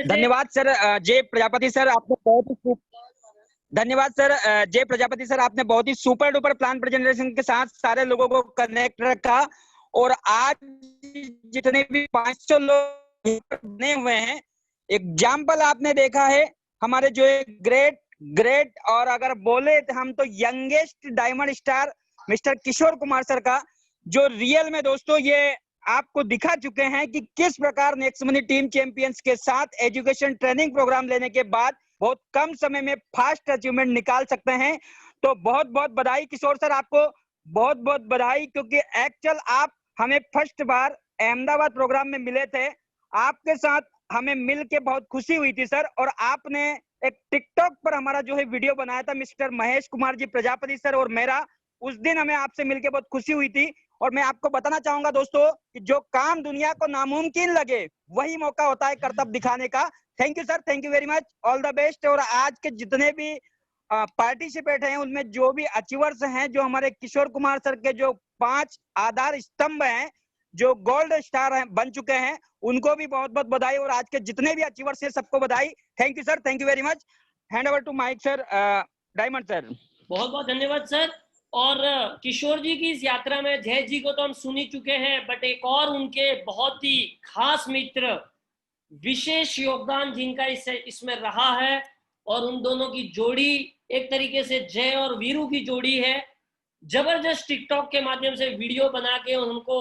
धन्यवाद sir Jai Prajapati sir, आपने बहुत ही super duper plan presentation के साथ सारे लोगों को कनेक्ट रखा. और आज जितने भी 500 लोग बने हुए हैं, एग्जाम्पल आपने देखा है हमारे जो ग्रेट और अगर बोले तो हम तो youngest diamond star mister Kishore Kumar sir का, जो रियल में दोस्तों ये आपको दिखा चुके हैं कि किस प्रकार नेक्स्ट मनी टीम चैंपियंस के साथ एजुकेशन ट्रेनिंग प्रोग्राम लेने के बाद बहुत कम समय में फास्ट अचीवमेंट निकाल सकते हैं. तो बहुत बहुत बधाई किशोर सर, आपको बहुत बहुत बधाई, क्योंकि एक्चुअल आप हमें फर्स्ट बार अहमदाबाद प्रोग्राम में मिले थे. आपके साथ हमें मिल के बहुत खुशी हुई थी सर. और आपने एक टिकटॉक पर हमारा जो है वीडियो बनाया था मिस्टर महेश कुमार जी प्रजापति सर और मेरा, उस दिन हमें आपसे मिलके बहुत खुशी हुई थी. और मैं आपको बताना चाहूंगा दोस्तों कि जो काम दुनिया को नामुमकिन लगे वही मौका होता है कर्तव्य दिखाने का. Thank you sir, thank you very much, all the best. और आज के जितने भी पार्टिसिपेट हैं उनमें जो भी अचीवर्स हैं, जो हमारे किशोर कुमार सर के जो 5 आधार स्तंभ हैं, जो गोल्ड स्टार हैं बन चुके हैं, उनको भी बहुत बहुत बधाई. और आज के जितने भी अचीवर्स हैं सबको बधाई. Thank you sir, thank you very much. Hand over to Mike sir, diamond sir. बहुत बहुत धन्यवाद सर. और किशोर जी की इस यात्रा में जय जी को तो हम सुन ही चुके हैं, बट एक और उनके बहुत ही खास मित्र, विशेष योगदान जिनका इसमें रहा है, और उन दोनों की जोड़ी एक तरीके से जय और वीरू की जोड़ी है. जबरदस्त टिकटॉक के माध्यम से वीडियो बना के उनको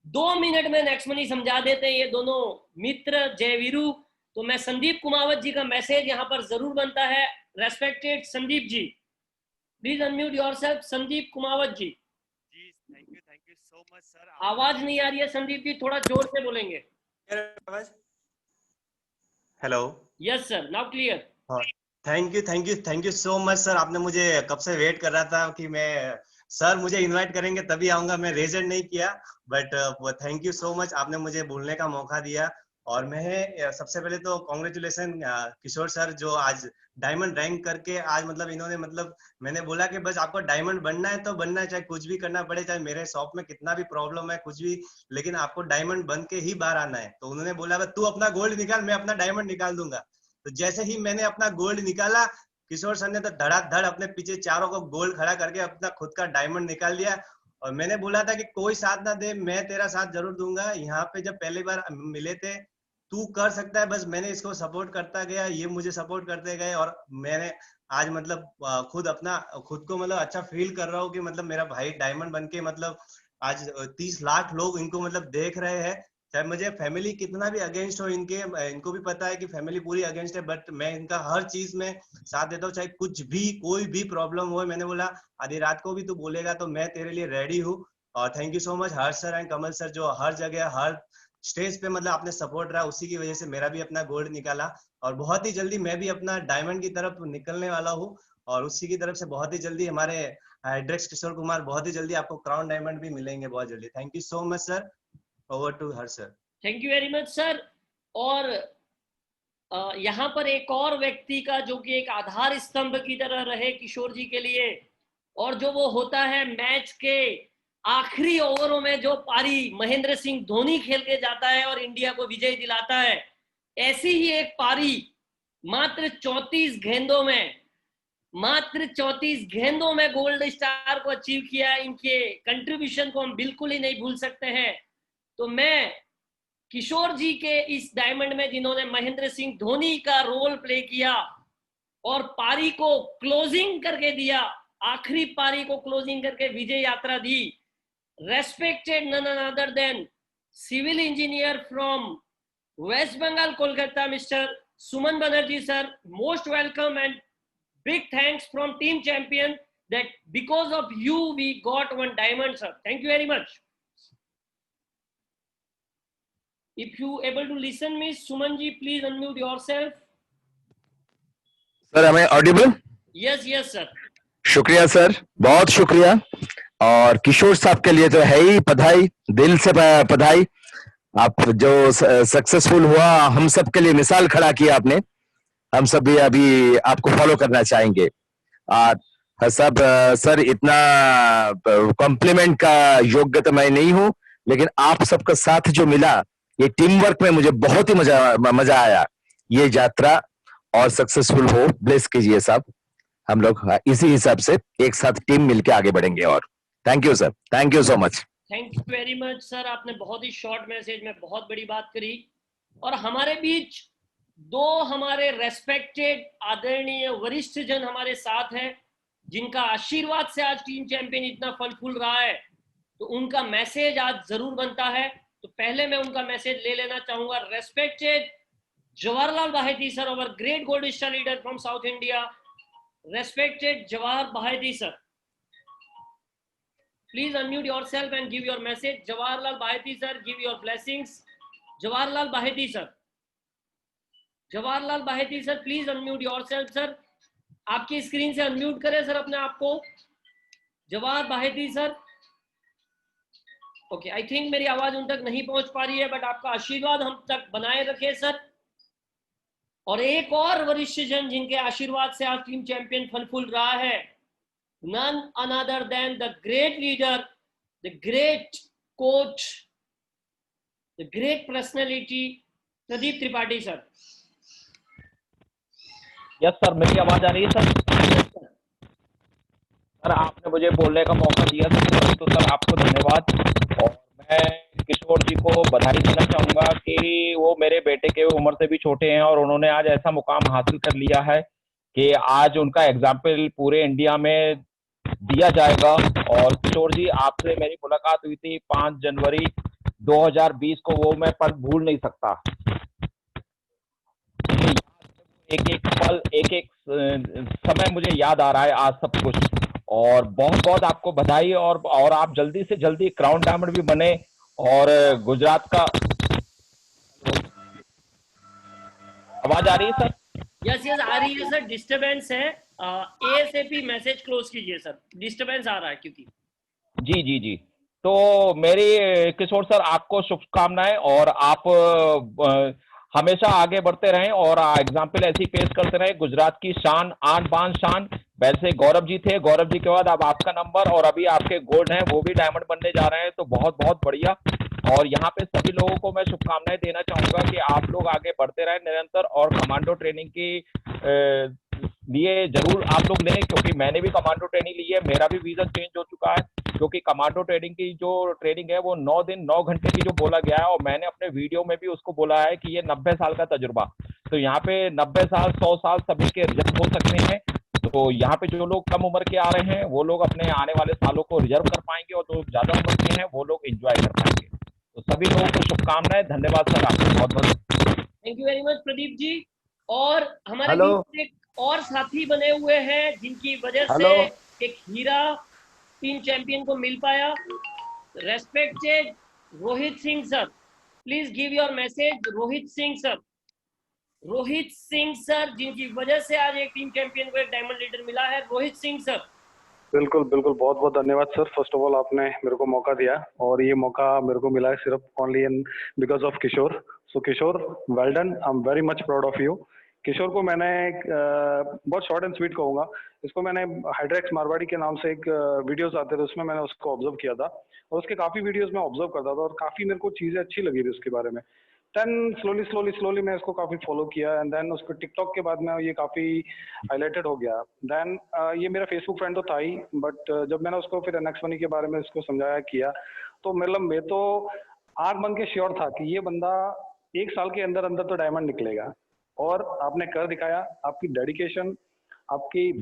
2 मिनट में नेक्स्ट मनी समझा देते हैं ये दोनों मित्र जय वीरू. तो मैं संदीप कुमावत जी का मैसेज यहाँ पर जरूर बनता है. Respected Sandeep ji, please unmute yourself. Sandeep Kumawat ji. Thank you so much sir. आवाज नहीं आ रही है संदीप जी, थोड़ा जोर से बोलेंगे. Hello. Yes sir, now clear. Thank you so much sir. आपने मुझे कब से वेट कर रहा था कि मैं सर मुझे इनवाइट करेंगे तभी आऊंगा. मैं रेजेंट नहीं किया, but thank you so much, आपने मुझे बोलने का मौका दिया. और मैं सबसे पहले तो कॉन्ग्रेचुलेसन किशोर सर, जो आज डायमंड रैंक करके आज मतलब इन्होंने मतलब मैंने बोला कि बस आपको डायमंड बनना है तो बनना है, चाहे कुछ भी करना पड़े, चाहे मेरे शॉप में कितना भी प्रॉब्लम है कुछ भी, लेकिन आपको डायमंड बन के ही बाहर आना है. तो उन्होंने बोला तू अपना गोल्ड निकाल, मैं अपना डायमंड निकाल दूंगा. तो जैसे ही मैंने अपना गोल्ड निकाला, किशोर सर ने तो धड़ाधड़ अपने पीछे चारों को गोल्ड खड़ा करके अपना खुद का डायमंड निकाल लिया. और मैंने बोला था कि कोई साथ ना दे, मैं तेरा साथ जरूर दूंगा. यहाँ पे जब पहली बार मिले थे, तू कर सकता है, बस मैंने इसको सपोर्ट करता गया, ये मुझे सपोर्ट करते गए. और मैंने आज मतलब खुद को मतलब अच्छा फील कर रहा हूँ कि मतलब मेरा भाई डायमंड बन के मतलब आज 30 लाख लोग इनको मतलब देख रहे हैं. चाहे मुझे फैमिली कितना भी अगेंस्ट हो इनको भी पता है कि फैमिली पूरी अगेंस्ट है, बट मैं इनका हर चीज में साथ देता हूँ. चाहे कुछ भी कोई भी प्रॉब्लम हो, मैंने बोला आधी रात को भी तू बोलेगा तो मैं तेरे लिए रेडी हूँ. और thank you so much Harsh sir and Kamal sir, जो हर जगह हर स्टेज पे मतलब आपने सपोर्ट रहा, उसी की वजह से मेरा भी अपना गोल्ड निकाला. और बहुत ही जल्दी मैं भी अपना डायमंड की तरफ निकलने वाला हूँ. और उसी की तरफ से बहुत ही जल्दी हमारे एड्रेक्स किशोर कुमार, बहुत ही जल्दी आपको क्राउन डायमंड भी मिलेंगे बहुत जल्दी. Thank you so much sir. Over to her sir. Thank you very much sir. और यहाँ पर एक और व्यक्ति का जो कि एक आधार स्तंभ की तरह रहे किशोर जी के लिए, और जो वो होता है मैच के आखिरी ओवरों में जो पारी महेंद्र सिंह धोनी खेल के जाता है और इंडिया को विजय दिलाता है, ऐसी ही एक पारी मात्र 34 गेंदों में मात्र 34 गेंदों में गोल्ड स्टार को अचीव किया। इनके कंट्रीब्यूशन को हम बिल्कुल ही नहीं भूल सकते हैं। तो मैं किशोर जी के इस डायमंड में जिन्होंने महेंद्र सिंह धोनी का रोल प्ले किया और पारी को क्लोजिंग करके दिया, आखिरी पारी को क्लोजिंग करके विजय यात्रा दी, respected none other than civil engineer from West Bengal Kolkata mister Suman Banerjee sir, most welcome and big thanks from team champion that because of you we got one diamond sir. Thank you very much. If you able to listen me, Suman ji, please unmute yourself. Sir am I audible? Yes, yes sir. शुक्रिया sir, बहुत शुक्रिया। और किशोर साहब के लिए तो है ही बधाई, दिल से बधाई। आप जो सक्सेसफुल हुआ, हम सब के लिए मिसाल खड़ा किया आपने। हम सब भी अभी आपको फॉलो करना चाहेंगे। सब सर इतना कॉम्प्लीमेंट का योग्य तो मैं नहीं हूं, लेकिन आप सबका साथ जो मिला, ये टीम वर्क में मुझे बहुत ही मजा आया। ये यात्रा और सक्सेसफुल हो, ब्लेस कीजिए साहब। हम लोग इसी हिसाब से एक साथ टीम मिलके आगे बढ़ेंगे। और thank you sir, thank you so much. Thank you very much sir, आपने बहुत ही शॉर्ट मैसेज में बहुत बड़ी बात करी। और हमारे बीच दो हमारे रेस्पेक्टेड आदरणीय वरिष्ठ जन हमारे साथ हैं, जिनका आशीर्वाद से आज टीम चैंपियन इतना फल फूल रहा है, तो उनका मैसेज आज जरूर बनता है। तो पहले मैं उनका मैसेज ले लेना चाहूंगा। Respected Jawaharlal Baheti sir, our great gold star leader from South India, respected Jawahar Baheti sir, please unmute yourself and give your message. Jawaharlal Baheti sir, give your blessings. Jawaharlal Baheti sir, Jawaharlal Baheti sir, please unmute yourself sir. आपकी स्क्रीन से unmute करें sir अपने आप को। Jawahar Baheti sir, okay, I think मेरी आवाज उन तक नहीं पहुंच पा रही है, बट आपका आशीर्वाद हम तक बनाए रखे सर। और एक और वरिष्ठ जन जिनके आशीर्वाद से आज टीम चैंपियन फल फूल रहा है, none another than the great leader, the great coach, the great personality, Pradeep Tripathi sir. Yes sir, मेरी आवाज आ रही है सर? सर आपने मुझे बोलने का मौका दिया सर, तो सर आपको धन्यवाद। और मैं किशोर जी को बधाई देना चाहूंगा कि वो मेरे बेटे के उम्र से भी छोटे हैं और उन्होंने आज ऐसा मुकाम हासिल कर लिया है कि आज उनका एग्जाम्पल पूरे इंडिया में दिया जाएगा। और किशोर जी, आपसे मेरी मुलाकात हुई थी 5 जनवरी 2020 को, वो मैं पल भूल नहीं सकता। एक एक पल, एक एक समय मुझे याद आ रहा है आज सब कुछ। और बहुत बहुत आपको बधाई। और आप जल्दी से जल्दी क्राउन डायमंड भी बने और गुजरात का। आवाज आ रही है सर? यस यस आ रही है सर, डिस्टरबेंस है। एएसएपी मैसेज क्लोज कीजिए सर, डिस्टरबेंस आ रहा है क्योंकि। जी जी जी, तो मेरी किशोर सर आपको शुभकामनाएं और आप हमेशा आगे बढ़ते रहें और एग्जाम्पल ऐसे ही पेश करते रहें। गुजरात की शान, आन बान शान। वैसे गौरव जी थे, गौरव जी के बाद अब आपका नंबर, और अभी आपके गोल्ड हैं, वो भी डायमंड बनने जा रहे हैं, तो बहुत बहुत बढ़िया। और यहाँ पे सभी लोगों को मैं शुभकामनाएं देना चाहूंगा कि आप लोग आगे बढ़ते रहें निरंतर, और कमांडो ट्रेनिंग की लिए जरूर आप लोग लें, क्योंकि मैंने भी कमांडो ट्रेनिंग ली है, मेरा भी वीजा चेंज हो चुका है। क्योंकि कमांडो ट्रेनिंग की जो ट्रेनिंग है वो 9 दिन 9 घंटे की जो बोला गया है, और मैंने अपने वीडियो में भी उसको बोला है कि ये 90 साल का तजुर्बा। तो यहाँ पे 90 साल 100 साल सभी के रिजर्व हो सकते हैं। तो यहाँ पे जो लोग कम उम्र के आ रहे हैं वो लोग अपने आने वाले सालों को रिजर्व कर पाएंगे, और जो ज्यादा उम्र के हैं वो लोग एंजॉय कर पाएंगे। तो सभी लोगों को शुभकामनाएं। धन्यवाद सर, आपको बहुत बहुत। Thank you very much Pradeep ji. और हमारे बीच एक और साथी बने हुए हैं जिनकी वजह से एक हीरा टीम चैंपियन को मिल पाया। Respected Rohit Singh sir, please give your message. Rohit Singh sir, Rohit Singh sir, जिनकी वजह से आज एक टीम चैंपियन को एक डायमंड लीडर मिला है। रोहित सिंह सर। बिल्कुल बिल्कुल, बहुत बहुत धन्यवाद सर। फर्स्ट ऑफ ऑल आपने मेरे को मौका दिया, और ये मौका मेरे को मिला है सिर्फ only in because of Kishore. So Kishore, well done, I am very much proud of you. Kishore को मैंने बहुत शॉर्ट एंड स्वीट कहूंगा, इसको मैंने हाइड्रेक्स मारवाड़ी के नाम से एक वीडियोस आते थे, उसमें मैंने उसको ऑब्जर्व किया था, और उसके काफी वीडियोस में ऑब्जर्व करता था, और काफी मेरे को चीजें अच्छी लगी थी उसके बारे में। देन स्लोली मैं इसको काफी फॉलो किया एंड देन उस पर टिकटॉक के बाद में ये काफी हाईलाइटेड हो गया। देन ये मेरा फेसबुक फ्रेंड तो था ही, बट जब मैंने उसको फिर NX मनी के बारे में इसको समझाया किया, तो मतलब मैं तो आंख बंद के श्योर था कि ये बंदा 1 साल के अंदर अंदर तो डायमंड निकलेगा। और आपने कर दिखाया, आपकी डेडिकेशन, आपकी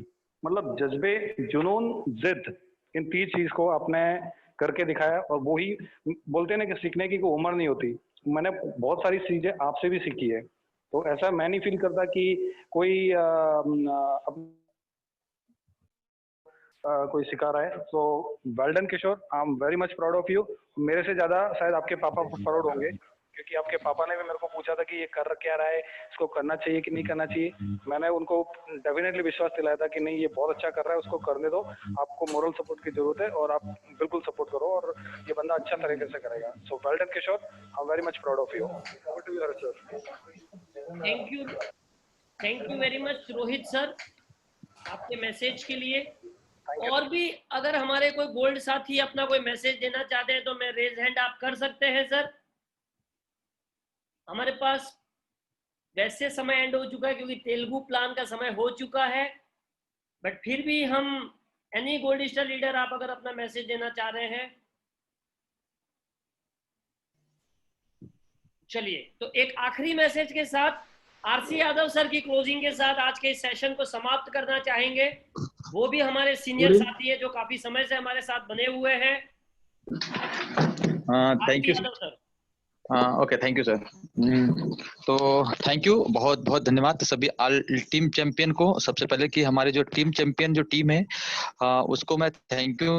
मतलब जज्बे, जुनून, जिद, इन 3 चीज को आपने करके दिखाया। और वही बोलते हैं ना कि सीखने की कोई उम्र नहीं होती, मैंने बहुत सारी चीजें आपसे भी सीखी है। तो ऐसा मैं नहीं फील करता कि कोई कोई सिखा रहा है। So well done Kishore, I am very much proud of you. मेरे से ज्यादा शायद आपके पापा प्राउड होंगे, क्योंकि आपके पापा ने भी मेरे को पूछा था कि ये कर क्या रहा है, इसको करना चाहिए कि नहीं करना चाहिए। मैंने उनको डेफिनेटली विश्वास दिलाया था कि नहीं, ये बहुत अच्छा कर रहा है, उसको करने दो, आपको मोरल सपोर्ट की जरूरत है और आप बिल्कुल सपोर्ट करो और ये बंदा अच्छा तरीके से करेगा। So well done Kishore, I am very much proud of you. Over to you sir. Thank you very much Rohit sir आपके मैसेज के लिए। और भी अगर हमारे कोई गोल्ड साथी अपना कोई मैसेज देना चाहते हैं तो मैं रेज हैंड आप कर सकते हैं सर। हमारे पास वैसे समय एंड हो चुका है क्योंकि तेलुगु प्लान का समय हो चुका है, बट फिर भी हम एनी गोल्ड स्टार लीडर आप अगर अपना मैसेज देना चाह रहे हैं, चलिए। तो एक आखिरी मैसेज के साथ आरसी यादव सर की क्लोजिंग के साथ आज के इस सेशन को समाप्त करना चाहेंगे। वो भी हमारे सीनियर साथी है जो काफी समय से हमारे साथ बने हुए हैं। Thank you sir. Okay, thank you sir. तो थैंक यू, बहुत बहुत धन्यवाद सभी ऑल टीम चैंपियन को। सबसे पहले कि हमारे जो टीम चैंपियन जो टीम है उसको मैं थैंक यू,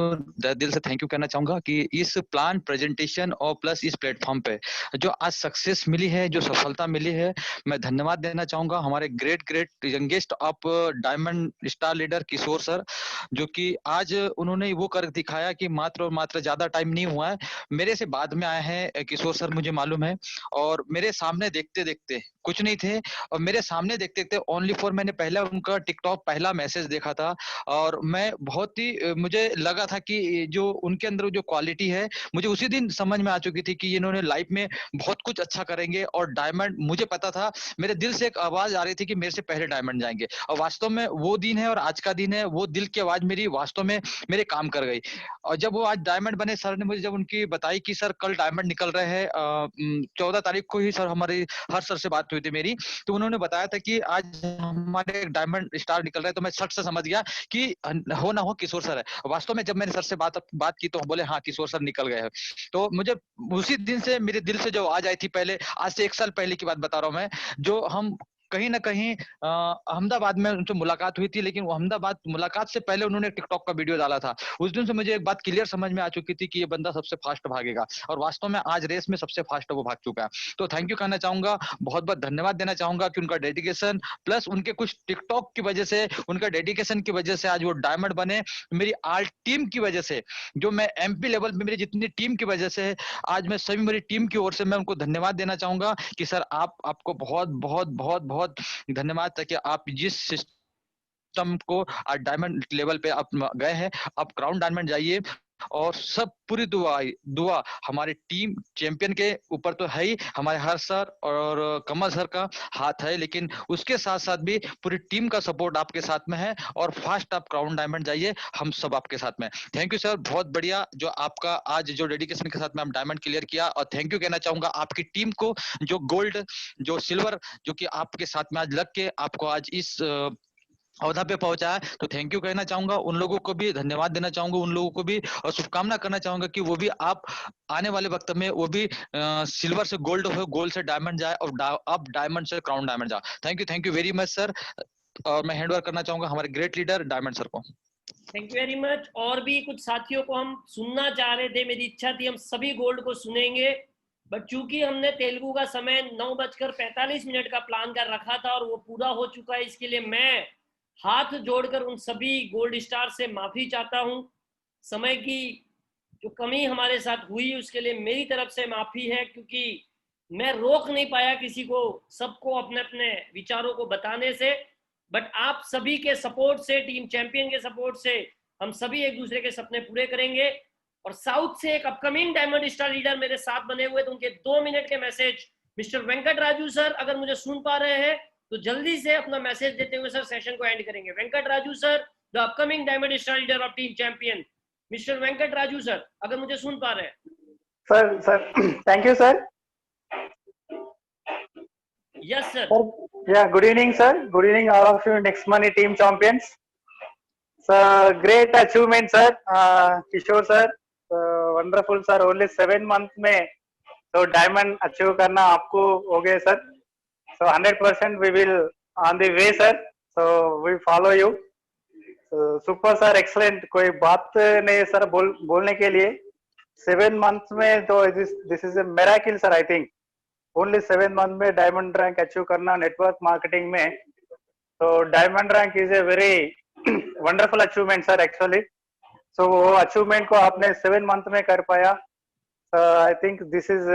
दिल से थैंक यू कहना चाहूंगा कि इस प्लान प्रेजेंटेशन और प्लस इस प्लेटफॉर्म पे जो आज सक्सेस मिली है, जो सफलता मिली है, मैं धन्यवाद देना चाहूंगा हमारे great youngest of diamond star leader Kishore sir, जो कि आज उन्होंने वो कर दिखाया कि मात्र और मात्र ज्यादा टाइम नहीं हुआ है, मेरे से बाद में आए हैं किशोर सर, मुझे मालूम है। और मेरे सामने देखते देखते कुछ नहीं थे, और मेरे सामने देखते देखते ओनली फॉर मैंने पहला उनका टिकटॉक पहला मैसेज देखा था, और मैं बहुत ही मुझे लगा था कि जो उनके अंदर जो क्वालिटी है मुझे उसी दिन समझ में आ चुकी थी कि इन्होंने लाइफ में बहुत कुछ अच्छा करेंगे। और डायमंड मुझे पता था, मेरे दिल से एक आवाज आ रही थी कि मेरे से पहले डायमंड जाएंगे, और वास्तव में वो दिन है और आज का दिन है, वो दिल की आवाज मेरी वास्तव में मेरे काम कर गई। और जब वो आज डायमंड बने, सर ने मुझे जब उनकी बताई कि सर कल डायमंड निकल रहे हैं, 14 तारीख को ही सर हमारी हर सर से बात हुई थी मेरी, तो उन्होंने बताया था कि आज हमारे डायमंड स्टार निकल रहे हैं, तो मैं सट से समझ गया कि हो ना हो किशोर सर है। वास्तव में जब मैंने सर से बात की तो बोले हाँ किशोर सर निकल गए हैं। तो मुझे उसी दिन से मेरे दिल से जो आवाज आई थी, पहले आज से 1 साल पहले की बात बता रहा हूँ मैं, जो हम कहीं ना कहीं अहमदाबाद में उनसे मुलाकात हुई थी, लेकिन वो अहमदाबाद मुलाकात से पहले उन्होंने टिकटॉक का वीडियो डाला था। उस दिन से मुझे एक बात क्लियर समझ में आ चुकी थी कि ये बंदा सबसे फास्ट भागेगा, और वास्तव में आज रेस में सबसे फास्ट वो भाग चुका है। तो थैंक यू कहना चाहूंगा, बहुत बहुत धन्यवाद देना चाहूंगा कि उनका डेडिकेशन प्लस उनके कुछ टिकटॉक की वजह से, उनका डेडिकेशन की वजह से आज वो डायमंड बने। मेरी आल टीम की वजह से, जो मैं MP लेवल में मेरी जितनी टीम की वजह से आज मैं सभी मेरी टीम की ओर से मैं उनको धन्यवाद देना चाहूंगा कि सर आपको बहुत बहुत बहुत बहुत धन्यवाद था कि आप जिस सिस्टम को आज डायमंड लेवल पे आप गए हैं, आप क्राउन डायमंड जाइए। और सब पूरी दुआ हमारे टीम चैंपियन के ऊपर तो है ही, हमारे हर सर और कमल सर का हाथ है, लेकिन उसके साथ साथ भी पूरी टीम का सपोर्ट आपके साथ में है, और फास्ट आप क्राउन डायमंड जाइए, हम सब आपके साथ में। थैंक यू सर, बहुत बढ़िया जो आपका आज जो डेडिकेशन के साथ में हम डायमंड क्लियर किया। और थैंक यू कहना चाहूंगा आपकी टीम को, जो गोल्ड जो सिल्वर जो कि आपके साथ में आज लग के आपको आज इस औहदा पे पहुंचा है, तो थैंक यू कहना चाहूंगा। उन लोगों को भी धन्यवाद देना चाहूंगा, उन लोगों को भी और शुभकामना करना चाहूंगा कि वो भी आप आने वाले वक्त में वो भी सिल्वर से गोल्ड हो, गोल्ड से डायमंड जाए, और अब डायमंड से क्राउन डायमंड जाए। Thank you very much sir. और मैं हैंड ओवर करना चाहूंगा हमारे ग्रेट लीडर डायमंड सर को। Thank you very much. और भी कुछ साथियों को हम सुनना चाह रहे थे, मेरी इच्छा थी हम सभी गोल्ड को सुनेंगे, बट चूंकि हमने तेलुगु का समय 9:45 का प्लान कर रखा था और वो पूरा हो चुका है, इसके लिए मैं हाथ जोड़कर उन सभी गोल्ड स्टार से माफी चाहता हूं। समय की जो कमी हमारे साथ हुई उसके लिए मेरी तरफ से माफी है, क्योंकि मैं रोक नहीं पाया किसी को, सबको अपने अपने विचारों को बताने से। बट आप सभी के सपोर्ट से, टीम चैंपियन के सपोर्ट से हम सभी एक दूसरे के सपने पूरे करेंगे। और साउथ से एक अपकमिंग डायमंड स्टार लीडर मेरे साथ बने हुए, तो उनके 2 मिनट के message mister Venkat Raju sir अगर मुझे सुन पा रहे हैं तो जल्दी से अपना मैसेज देते हुए सर सेशन को एंड करेंगे। Venkat Raju sir, the upcoming diamond star leader of Team Champion, mister Venkat Raju sir अगर मुझे सुन पा रहे हैं। Sir thank you sir. Yes sir. Yeah, good evening, sir. Good evening, all of you, Next Money team champions. So great achievement, sir. Kishore sir, wonderful, sir. Only 7 months में तो diamond achieve करना आपको हो गए, sir. So 100% we will on the way, sir. So we follow you. So super, sir. Excellent. कोई बात नहीं, sir. बोलने के लिए 7 months में तो this is a miracle, sir. I think. Only 7 month में डायमंड रैंक अचीव करना नेटवर्क मार्केटिंग में, तो diamond rank is a very wonderful achievement sir actually. So वो अचीवमेंट को आपने 7 मंथ में कर पाया। I think this is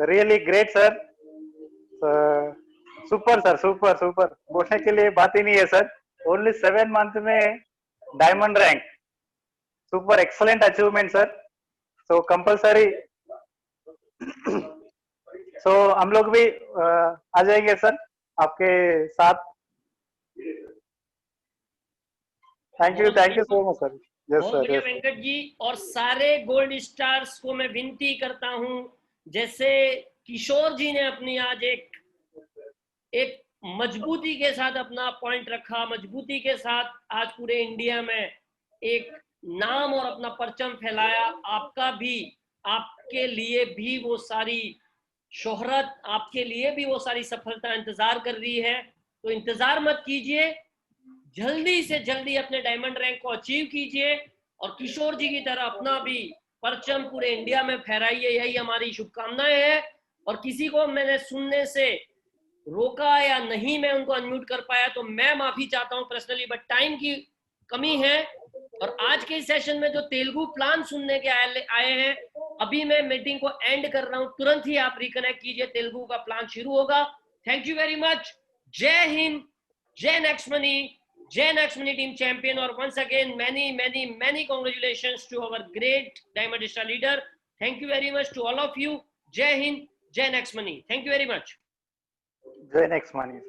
really great sir. Super sir, super super, बोलने के लिए बात ही नहीं है सर। ओनली 7 मंथ में diamond rank, super excellent achievement sir. So compulsory so हम लोग भी आ जाएंगे सर आपके साथ। Thank you so much sir. Yes बहुत सर। बढ़िया वेंकट जी। और सारे गोल्ड स्टार्स को मैं विनती करता हूं, जैसे किशोर जी ने अपनी आज एक मजबूती के साथ अपना पॉइंट रखा, मजबूती के साथ आज पूरे इंडिया में एक नाम और अपना परचम फैलाया, आपका भी, आपके लिए भी वो सारी शोहरत, आपके लिए भी वो सारी सफलता इंतजार कर रही है। तो इंतजार मत कीजिए, जल्दी से जल्दी अपने डायमंड रैंक को अचीव कीजिए और किशोर जी की तरह अपना भी परचम पूरे इंडिया में फहराइए, यही हमारी शुभकामनाएं हैं। और किसी को मैंने सुनने से रोका या नहीं मैं उनको अनम्यूट कर पाया तो मैं माफी चाहता हूं पर्सनली, बट टाइम की कमी है। और आज के सेशन में जो तेलुगु प्लान सुनने के आए हैं, अभी मैं मीटिंग को एंड कर रहा हूं, तुरंत ही आप रिकनेक्ट कीजिए, तेलुगु का प्लान शुरू होगा। Thank you very much. जय हिंद, जय नेक्स्ट मनी, जय नेक्स्ट मनी टीम चैंपियन। और once again many many many congratulations to our great diamond star leader. Thank you very much to all of you. जय हिंद, जय next Money. Thank you very much. जय next money.